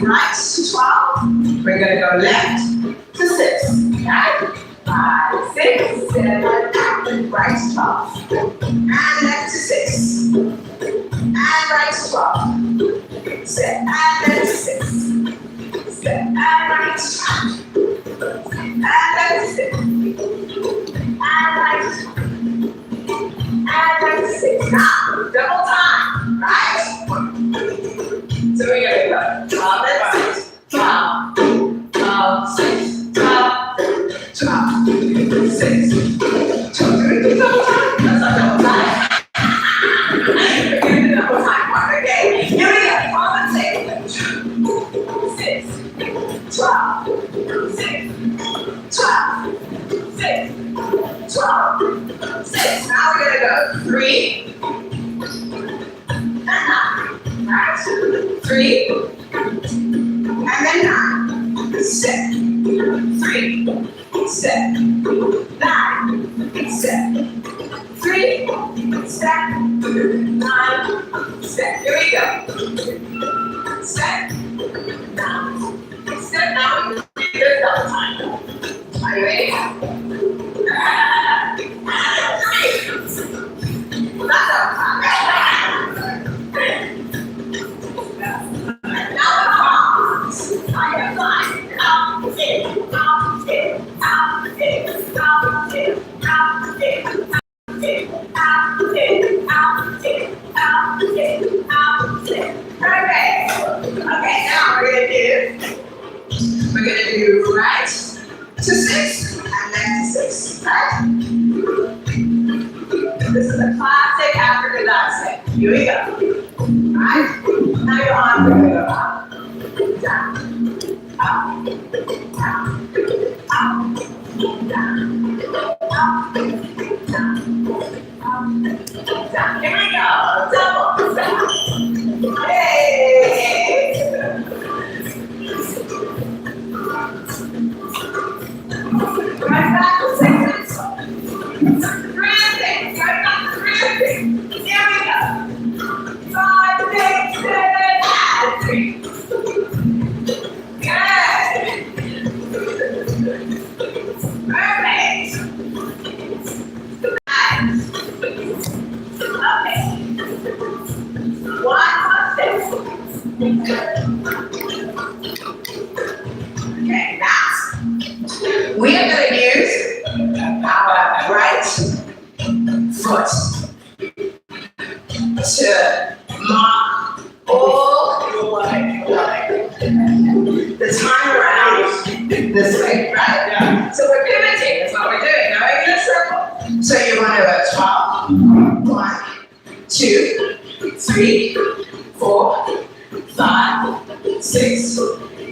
right to 12. We're gonna go left to 6. Right? 5, 6, 7, right to 12. And left to 6. And right to 12. Step and left to 6. Step and right to 12. And left to 6. And right to 12. And right to 6. Now, double time, right? So we're gonna go 12 and 6. 12, 12, 6, 12, 12, 6, 12. Do double time? That's not double time. We're gonna do double time part, okay? Here we go. 12 and 6. 6, 12, 6, 12, 6, 12, 6. Now we're gonna go 3 and 9. Right? 3 and then 9. Step. 3. Step. 9. Step. 3. Step. 9. Step. Here we go. Step. 9. Step. Now we're gonna do double time. Are you ready? 3. Not double time. Now the palms. I have 5. Out, in, out, in, out, in, out, in, out, in, out, in, out, in, out, in, out, in, out, in. Perfect. Okay, now we're gonna do right to 6 and left to 6. Right? This is a classic African dance step. Here we go. Right? Now your arms are gonna go up, down, up, down, up, down, up, down, up, down. Here we go. Double step. Hey! Right back to 6 and 3 and 6. Right back to 3 and 6. Here we go. 5, 6, 7, and 3. Good. Perfect. Nice. Okay. One more step. Okay, now we are going to use our right foot to mark all the time around this way, right? Yeah. So we're pivoting, that's what we're doing, going in a circle. So you want to go 12, 1, 2, 3, 4, 5, 6,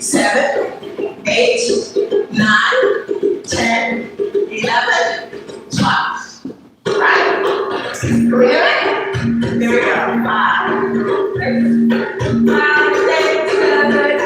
7, 8, 9, 10, 11, 12. Right? Here we go. Here we go. 5, 6, 7,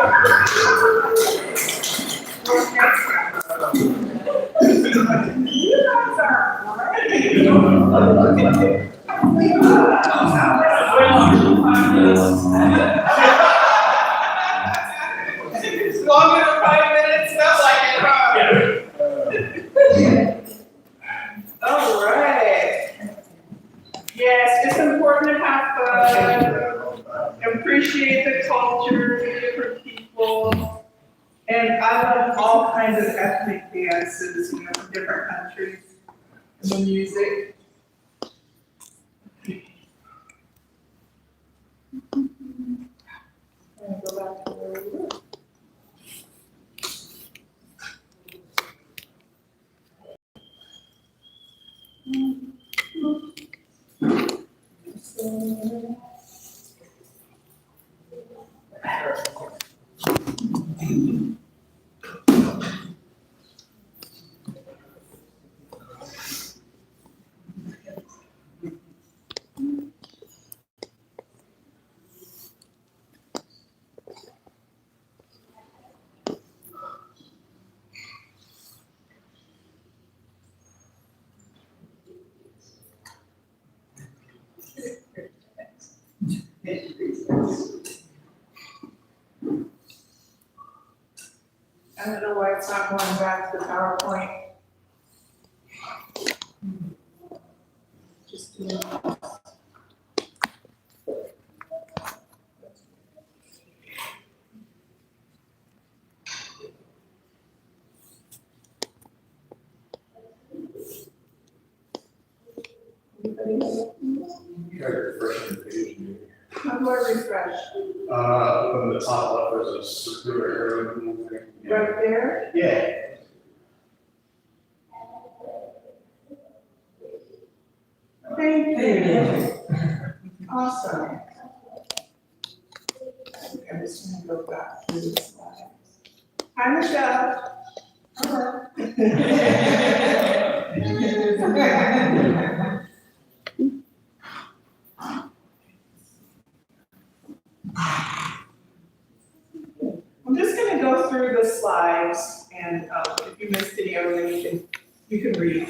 You guys are great. Longer than 5 minutes, felt like it, huh? All right. Yes, it's important to have fun, appreciate the culture, the different people. And I love all kinds of ethnic dances, you know, from different countries, and the music. And go back to where we were. I don't know why it's not going back to the PowerPoint. Just doing that. You gotta refresh the page. How do I refresh? On the top left, there's a circular arrow. Right there? Yeah. Thank you. Awesome. Okay, I'm just gonna go back through the slides. Hi, Michelle. I'm just gonna go through the slides, and if you missed any of them, you can read.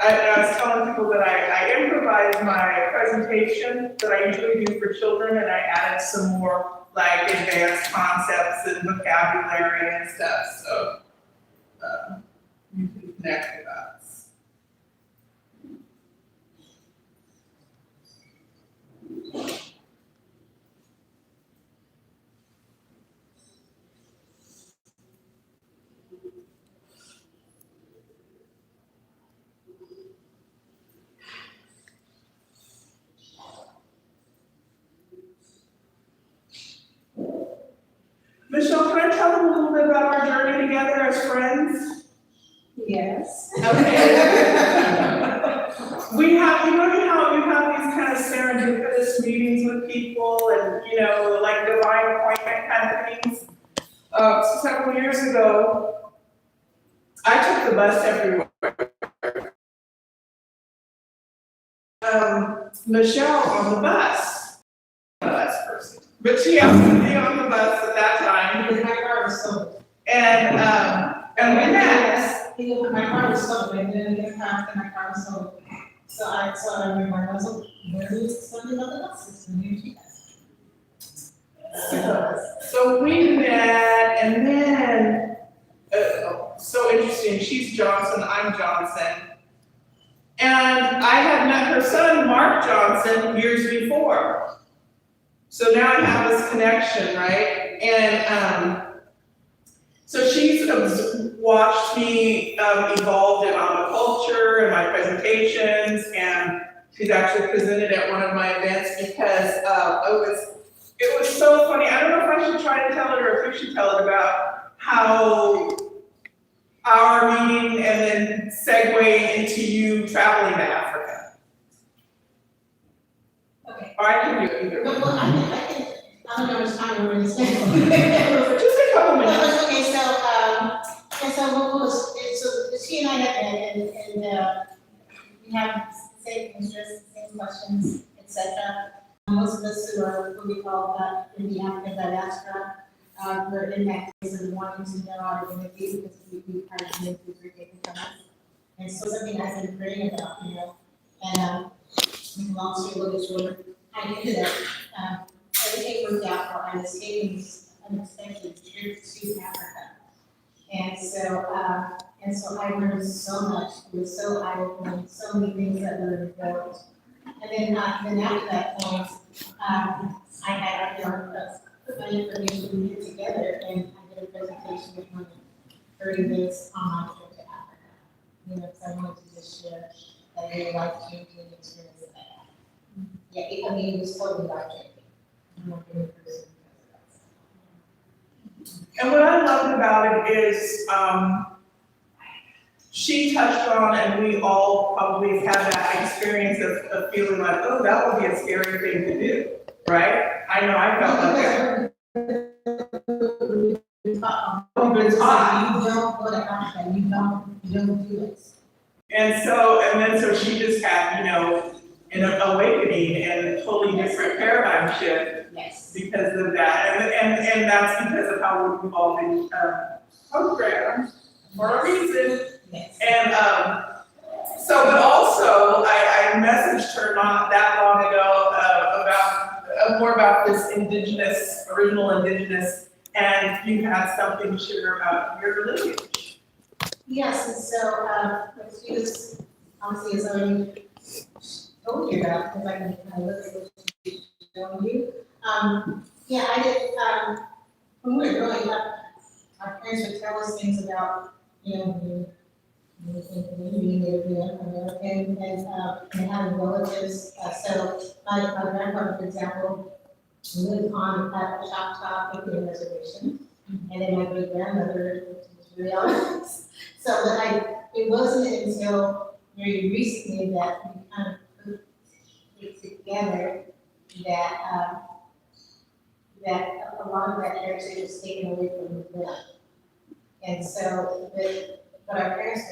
I was telling people that I improvised my presentation that I usually do for children, and I added some more like advanced concepts and vocabulary and stuff, so you can connect with us. Michelle, can I tell them a little bit about our journey together as friends? Yes. We have, you know how you have these kind of serendipitous meetings with people and, like divine appointment kind of things? Several years ago, I took the bus everywhere. Michelle on the bus person, but she happened to be on the bus at that time. Because my car was stolen. And we met. My car was stolen, and then it passed, and my car was stolen. So I remember, I was like, where is something about the bus system? You So we met, and then, so interesting, she's Johnson, I'm Johnson. And I had met her son, Mark Johnson, years before. So now I have this connection, right? And so she's watched me evolve in aquaculture and my presentations, and she's actually presented at one of my events because it was so funny. I don't know if I should try to tell it or if you should tell it about how our meeting and then segue into you traveling to Africa. Okay. Or I can do it either. Well, I don't know how much time we're gonna spend. Just a couple minutes. Well, okay, so what was, so she and I have met, and we have the same interests, same questions, etc. Most of us who are what we call in the African diaspora, we're in that place of wanting to know our identity because we kind of make these ridiculous comments. And so something I've been praying about, and long story a little short, I ended up, everything worked out for I was taking this unexpected trip to Africa. And so I learned so much. It was so eye-opening, so many things that were revealed. And then after that point, I had put my information here together, and I did a presentation with more than 30 minutes on my trip to Africa. Because I wanted to just share that really life-changing experience that I had. Yeah, it was totally life-changing. I'm not really person. And what I loved about it is, she touched on, and we all probably have had that experience of feeling like, oh, that would be a scary thing to do, right? I know I felt like that. You've been taught. You don't go to Africa, you don't do it. And so she just had, an awakening and a totally different paradigm shift Yes. because of that. And that's because of how we've evolved in programs for a reason. Yes. And but also I messaged her not that long ago about more about this original indigenous, and you had something to share about your lineage. Yes, and so, she was, obviously, as already told you about, because I can kind of look at what she's showing you. Yeah, I did, when we were growing up, our parents would tell us things about, the being American and having relatives. So my grandfather, for example, lived on a Choctaw Indian reservation. And then my great grandmother was really honest. So that it wasn't until very recently that we kind of put it together that, that a lot of that heritage was taken away from them. And so, but our parents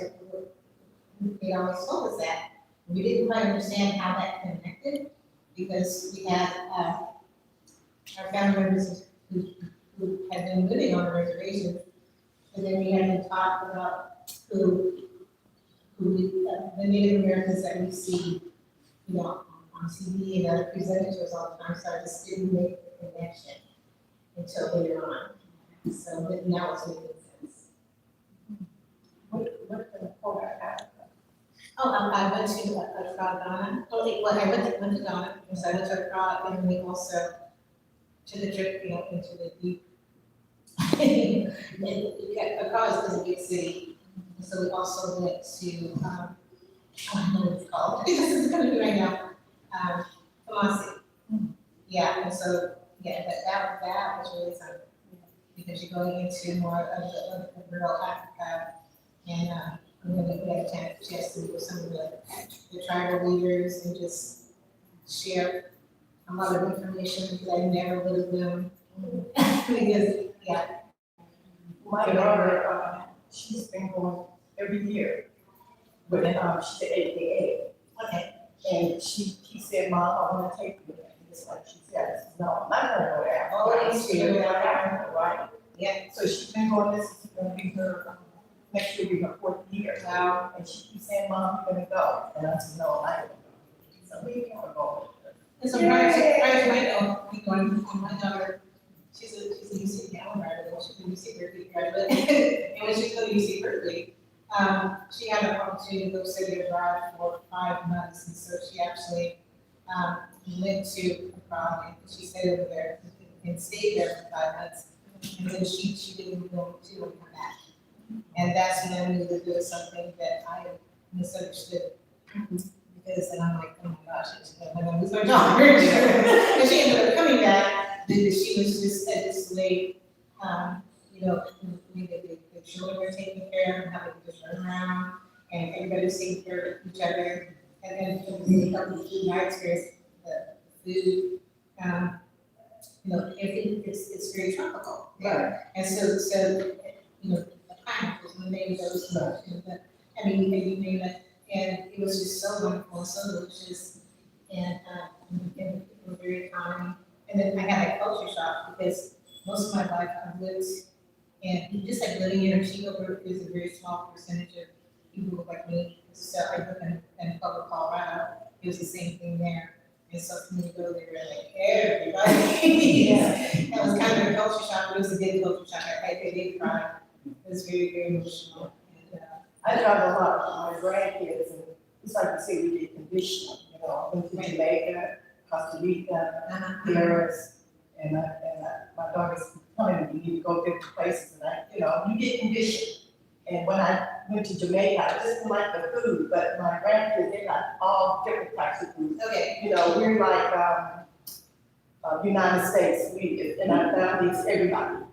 they always told us that. We didn't quite understand how that connected, because we had, our family members who had been living on the reservation, and then we had been taught about the Native Americans that we see, you know, on TV and other presenters all the time, so I just didn't make the connection until later on. So, but now it's making sense. What the quote I have? Oh, I went to Ghana. Oh, well, I went to Ghana, because I went to Accra, and we also to the trip, you know, into the deep. And Accra is a big city, so we also went to, I don't know what it's called, this is coming to me right now, Kumasi. Yeah, and so, yeah, that was really something, because you're going into more of the rural Africa, and, we had a chance to meet with some of the tribal leaders and just share a lot of information that I never would have known. Because, yeah. My daughter, she's been going every year, but she's at ABA. Okay. And she said, Mom, I wanna take you there. It's like she said, I said, no, I'm not gonna go there. Oh, I'm scared of Africa, right? Yeah. So she's been going, this is gonna be her, next year will be her 4th year now, and she keeps saying, Mom, you're gonna go. And I said, no, I don't go. So we wanna go. And so prior to my going, my daughter, she's a UC Calvin graduate, she's a UC Berkeley graduate. And when she was at UC Berkeley, she had an opportunity to go study abroad for 5 months. And so she actually, went to Accra, and she stayed over there and stayed there for 5 months. And then she didn't go to come back. And that's when I knew that there was something that I misunderstood. Because then I'm like, oh my gosh, when I was my daughter. And she ended up coming back, then she was just at this late, you know, the children were taken care of, and how they could just run around, and everybody was taking care of each other. And then it helped me through my experience, the food, you know, everything it's very tropical. Right. And so, you know, the pineapples, when they those, and you name it, and it was just so wonderful, so delicious, and it was very calming. And then I had a culture shock, because most of my life I've lived, and just like living in Chico is a very small percentage of people who look like me. So I live in Pueblo, Colorado, it was the same thing there. And so for me to go there, like, everybody, that was kind of a culture shock, but it was a good culture shock. I did cry. It was very, very emotional. And, I travel a lot with my grandkids, and it's like you say, we get conditioned, you know, I went to Jamaica, Costa Rica, Paris, and my daughter's coming, we need to go different places, and you know, you get conditioned. And when I went to Jamaica, I just didn't like the food, but my grandkids, they got all different types of food. okay, You know, we're like, United States, we, in our families, everybody,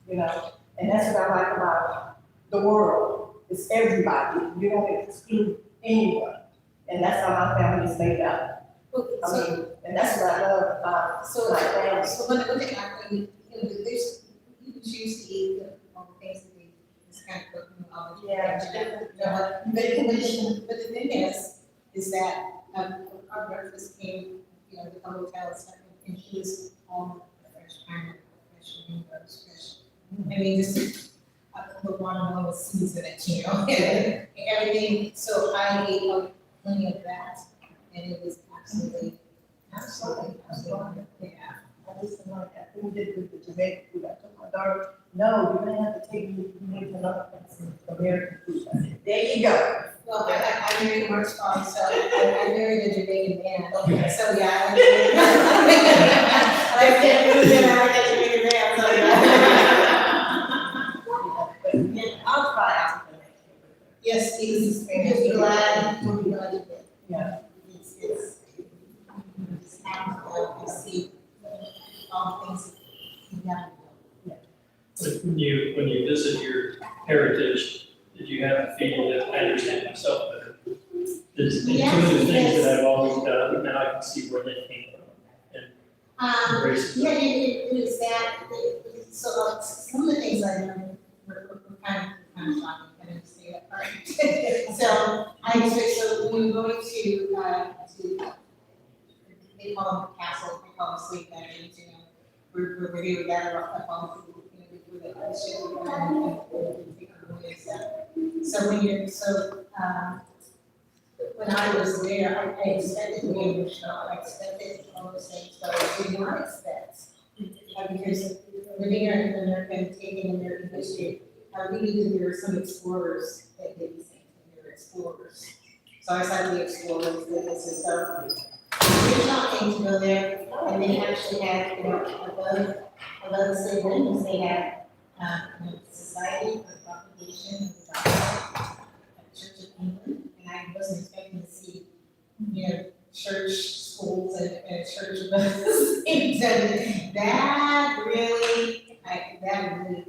you know, and that's what I like about the world. It's everybody, you don't exclude anyone, and that's how my family is made up. I mean, and that's what I love about so my family. So when they actually, you know, there's, you can choose to eat all the things that they, this kind of cooking, all the. But the thing is that, our breakfast came, you know, the hotel and stuff, and he was all fresh pineapple, fresh mangoes, fresh. I mean, just, the watermelon was seasoned, you know, and everything, so I ate plenty of that, and it was absolutely, yeah. I just like, after we did the Jamaican food, I told my daughter, no, you're gonna have to take me, you need to love some American food. I said, there you go. Well, I married a works farm, so I married a Jamaican man, so yeah. I can't move in, I like a Jamaican man, so yeah. But I'll try out the next year. Yes, he's glad, we'll be glad to get. Yeah. It's happy to see all things you have. But when you visit your heritage, did you have the feeling that I understand myself better? There's some of the things that I've always done, now I can see where they came from. Embrace it. Yeah, it was that, so some of the things I learned were kind of shocking, I didn't say that part. So so when we were going to, they call them castle, they call them sleep bedrooms, you know, where they would gather up on food, you know, before the ship and take our away and stuff. So when I was there, I expected to be emotional, I expected all those things, but I did not expect. Because living here in America and taking American history, we knew that there were some explorers that did the same thing, they were explorers. So I started the explorers, this is so, it's shocking to go there, and they actually had, you know, above the city limits, they had, you know, Society for the Propagation of the Gospel at Church of England, and I wasn't expecting to see, you know, church schools and church events. That really affected me.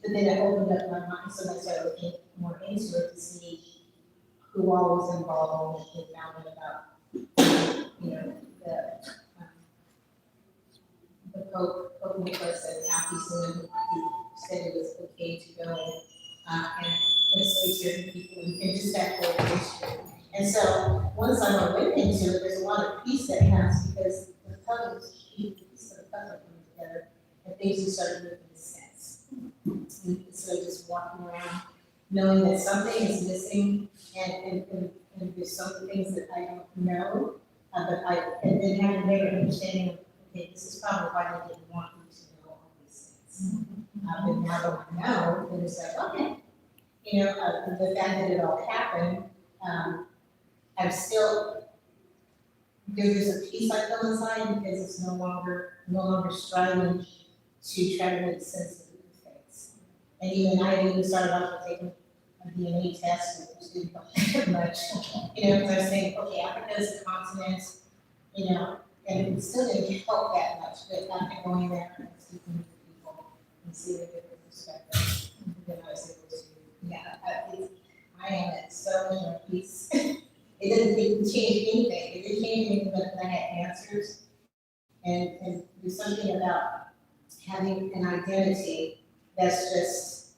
But then it opened up my mind, so I started looking more into it to see who all was involved and found out about, you know, the Pope Nicholas and Happy Soon, who said it was okay to go and enslave certain people and just that whole history. And so once I went into it, there's a lot of peace that comes because the puzzles, the pieces of the puzzle coming together, and things just started making sense. And so just walking around, knowing that something is missing, and there's some things that I don't know, and then having a better understanding of, okay, this is probably why they didn't want me to know all these things. But now that I know, then it's like, okay, you know, the fact that it all happened, I'm still, there's a peace I feel inside because it's no longer striving to try to make sense of the things. And even I even started off with taking a DNA test, which didn't help much. You know, because I was saying, okay, Africa is a continent, you know, and it still didn't help that much. But after going there and speaking with people and seeing a different perspective, then I was able to, yeah, I am at so much peace. It didn't change anything. It didn't change anything, but I had answers. And there's something about having an identity that's just,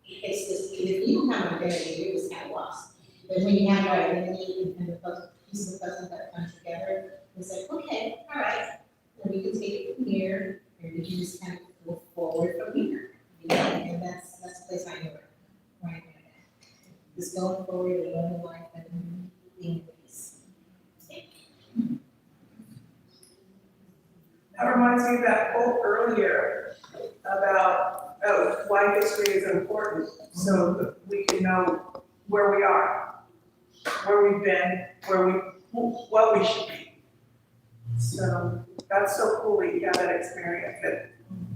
it's just, if you don't have an identity, you're just kind of lost. But when you have your identity and the pieces of puzzle that come together, it's like, okay, all right, then we can take it from here, and we can just kind of go forward from here. You know, and that's the place I know right now. Just going forward and living life and being at peace. That reminds me of that quote earlier about, why history is important, so that we can know where we are, where we've been, what we should be. So that's so cool that you have that experience. And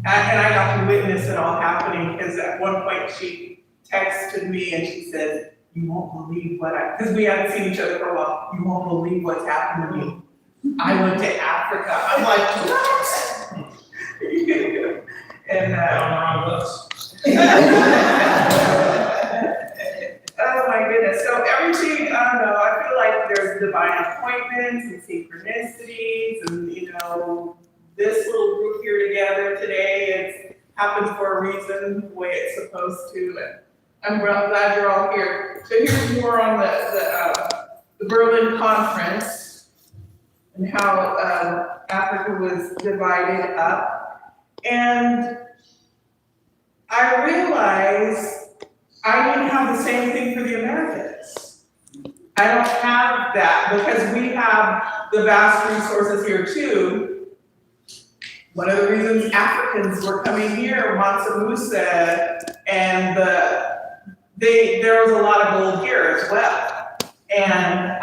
I got to witness it all happening, because at one point she texted me and she said, "You won't believe because we hadn't seen each other for a while, you won't believe what's happened to me. I went to Africa." I'm like, what? Are you gonna do? And oh my goodness. So everything, I don't know, I feel like there's divine appointments and synchronicities, and you know, this little group here together today, it happened for a reason, the way it's supposed to. And I'm glad you're all here. So here's more on the Berlin conference and how Africa was divided up. And I realized I didn't have the same thing for the Americans. I don't have that because we have the vast resources here too. One of the reasons Africans were coming here, Mansa Musa, and there was a lot of gold here as well. And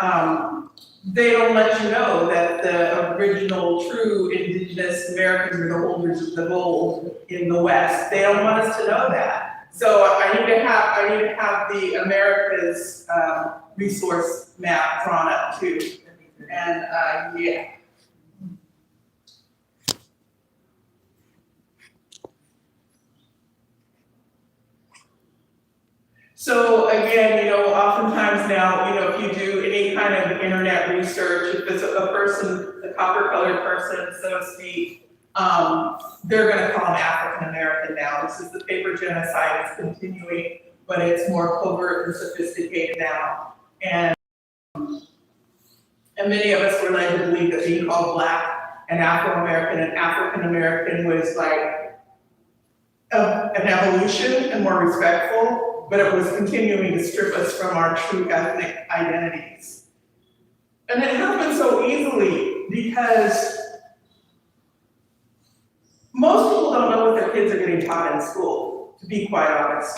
they don't let you know that the original true indigenous Americans are the holders of the gold in the West. They don't want us to know that. So I need to have the Americas, resource map drawn up too. And, yeah. So again, oftentimes now, if you do any kind of internet research, if it's a person, a copper colored person, so to speak, they're gonna call them African American now. This is the paper genocide, it's continuing, but it's more covert and sophisticated now. And many of us were led to believe that being called Black and Afro-American and African American was like an evolution and more respectful, but it was continuing to strip us from our true ethnic identities. And it happened so easily because most people don't know what their kids are getting taught in school, to be quite honest.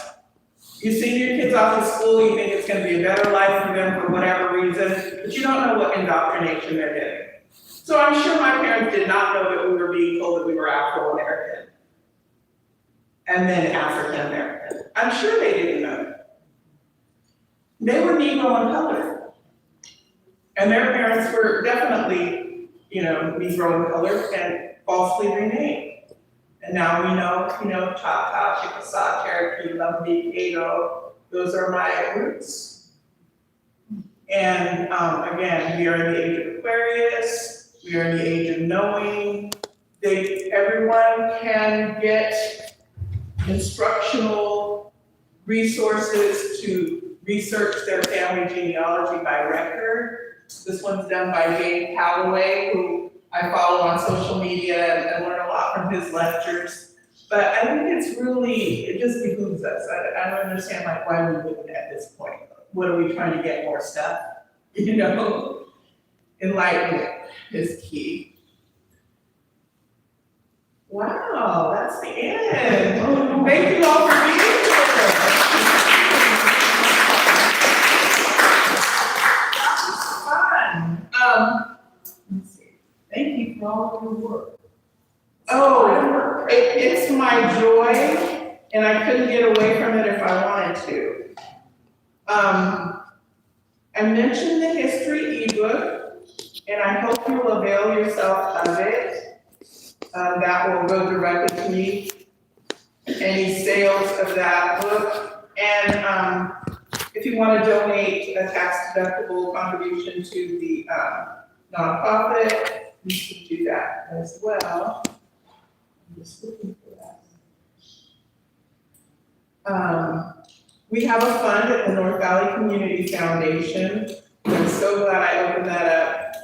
You send your kids off to school, you think it's gonna be a better life for them for whatever reason, but you don't know what indoctrination they're getting. So I'm sure my parents did not know that we were being told that we were Afro-American. And then African-American. I'm sure they didn't know. They were Negro in color. And their parents were definitely, Negro in color and falsely renamed. And now we know, Choctaw, Chickasaw, Cherokee, Lumbee, Caddo, those are my roots. And again, we are in the age of Aquarius, we are in the age of knowing. Everyone can get instructional resources to research their family genealogy by record. This one's done by Dave Calloway, who I follow on social media and learn a lot from his lectures. But I think it just behooves us. I don't understand why we wouldn't at this point. What are we trying to get more stuff? Enlightenment is key. Wow, that's the end. Thank you all for being here. Fun. Let's see. Thank you for all of your work. Oh, it's my joy, and I couldn't get away from it if I wanted to. I mentioned the history ebook, and I hope you will avail yourself of it. That will go directly to me. Any sales of that book, and if you want to donate a tax-deductible contribution to the nonprofit, you can do that as well. I'm just looking for that. We have a fund at the North Valley Community Foundation. I'm so glad I opened that up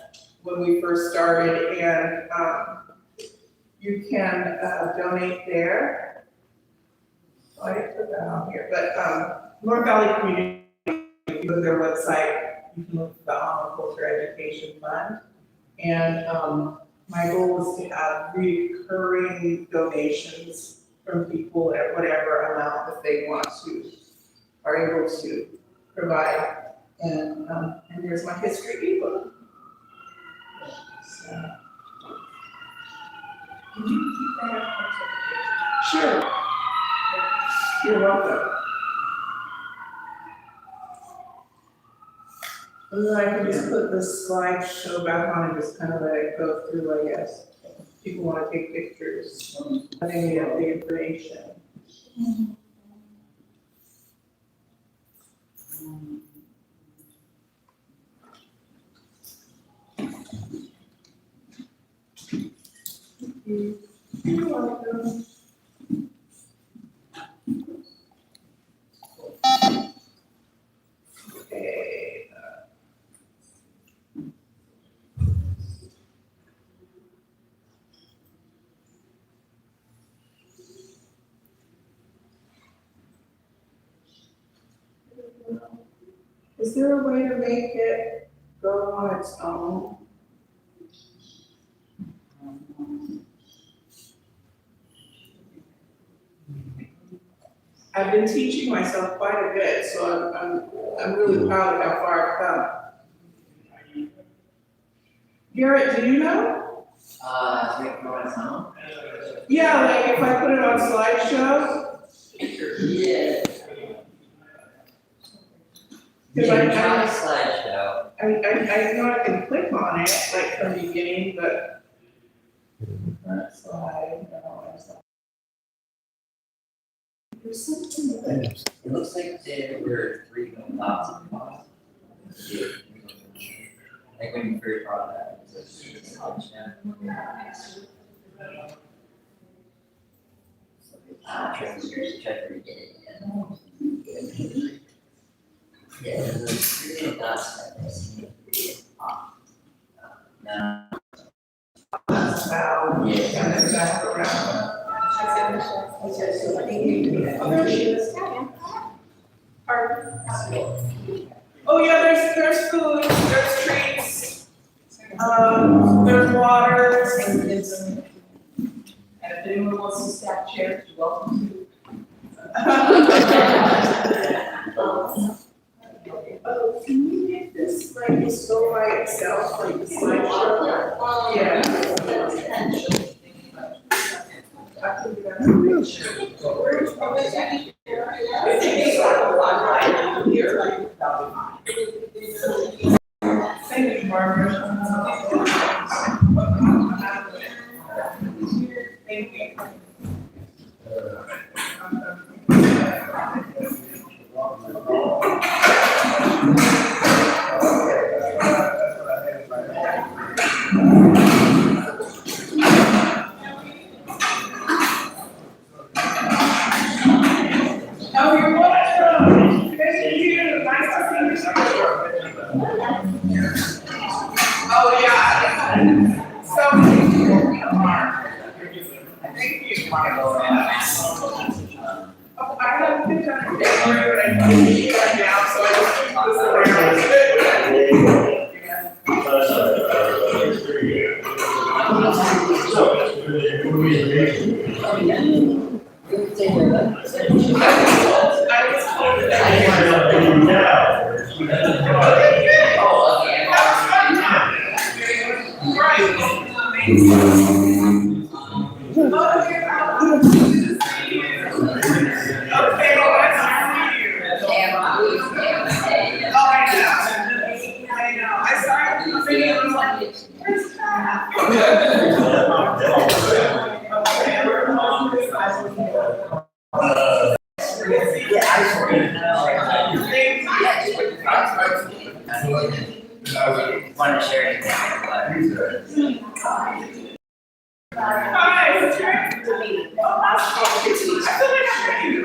when we first started, and you can donate there. Oh, I didn't put that on here, but North Valley Community, if you go to their website, you can look for the Culture Education Fund. And my goal is to have recurring donations from people at whatever amount that they are able to provide. And here's my history ebook. So, can you keep that up? Sure. You're welcome. And then I can just put this slideshow back on and just kind of let it go through, I guess. People want to take pictures, and they need the information. You're welcome. Okay. Is there a way to make it go on its own? I've been teaching myself quite a bit, so I'm really proud of how far I've come. Garrett, do you know? Make it go on its own. Yeah, like if I put it on slideshow, Yeah. Because I slideshow. I know I can click on it, like from the beginning, but. Front slide, no, I'm sorry. There's something that, it looks like there were 3 dots at the bottom. Yeah. Like when you first brought that, it's a slideshow. Try to get it again. Yeah, there's 3 dots that I see. Now. Wow. Yeah. And then back around. Oh, yeah, there's food, there's treats, there's water. And if anyone wants to stack chairs, you're welcome to. Oh, can you make this like just go by itself, like the slideshow? Yeah. I think that's a great show. Thank you, Barbara. Thank you. Oh, you're welcome. Thank you. Nice to see you. Oh, yeah. So, thank you. Oh, I have been done with that word, I know you right now, so I just keep this around. I was told that. Okay, well, that's I know, I started thinking, I was like, where's that? Want to share anything? Hi, what's your name? Oh, I feel like I heard you.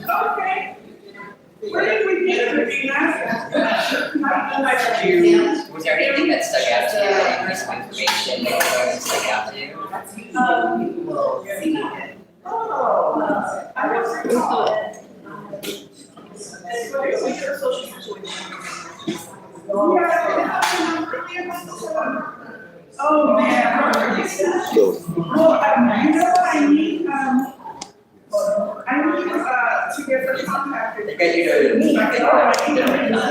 Okay. Where did we get everything last? Was there anything that stuck out to you, any piece of information that stuck out to you? Oh, I don't recall. Oh, man. Well, you know what I need, I need, to get the contact. I think I do know.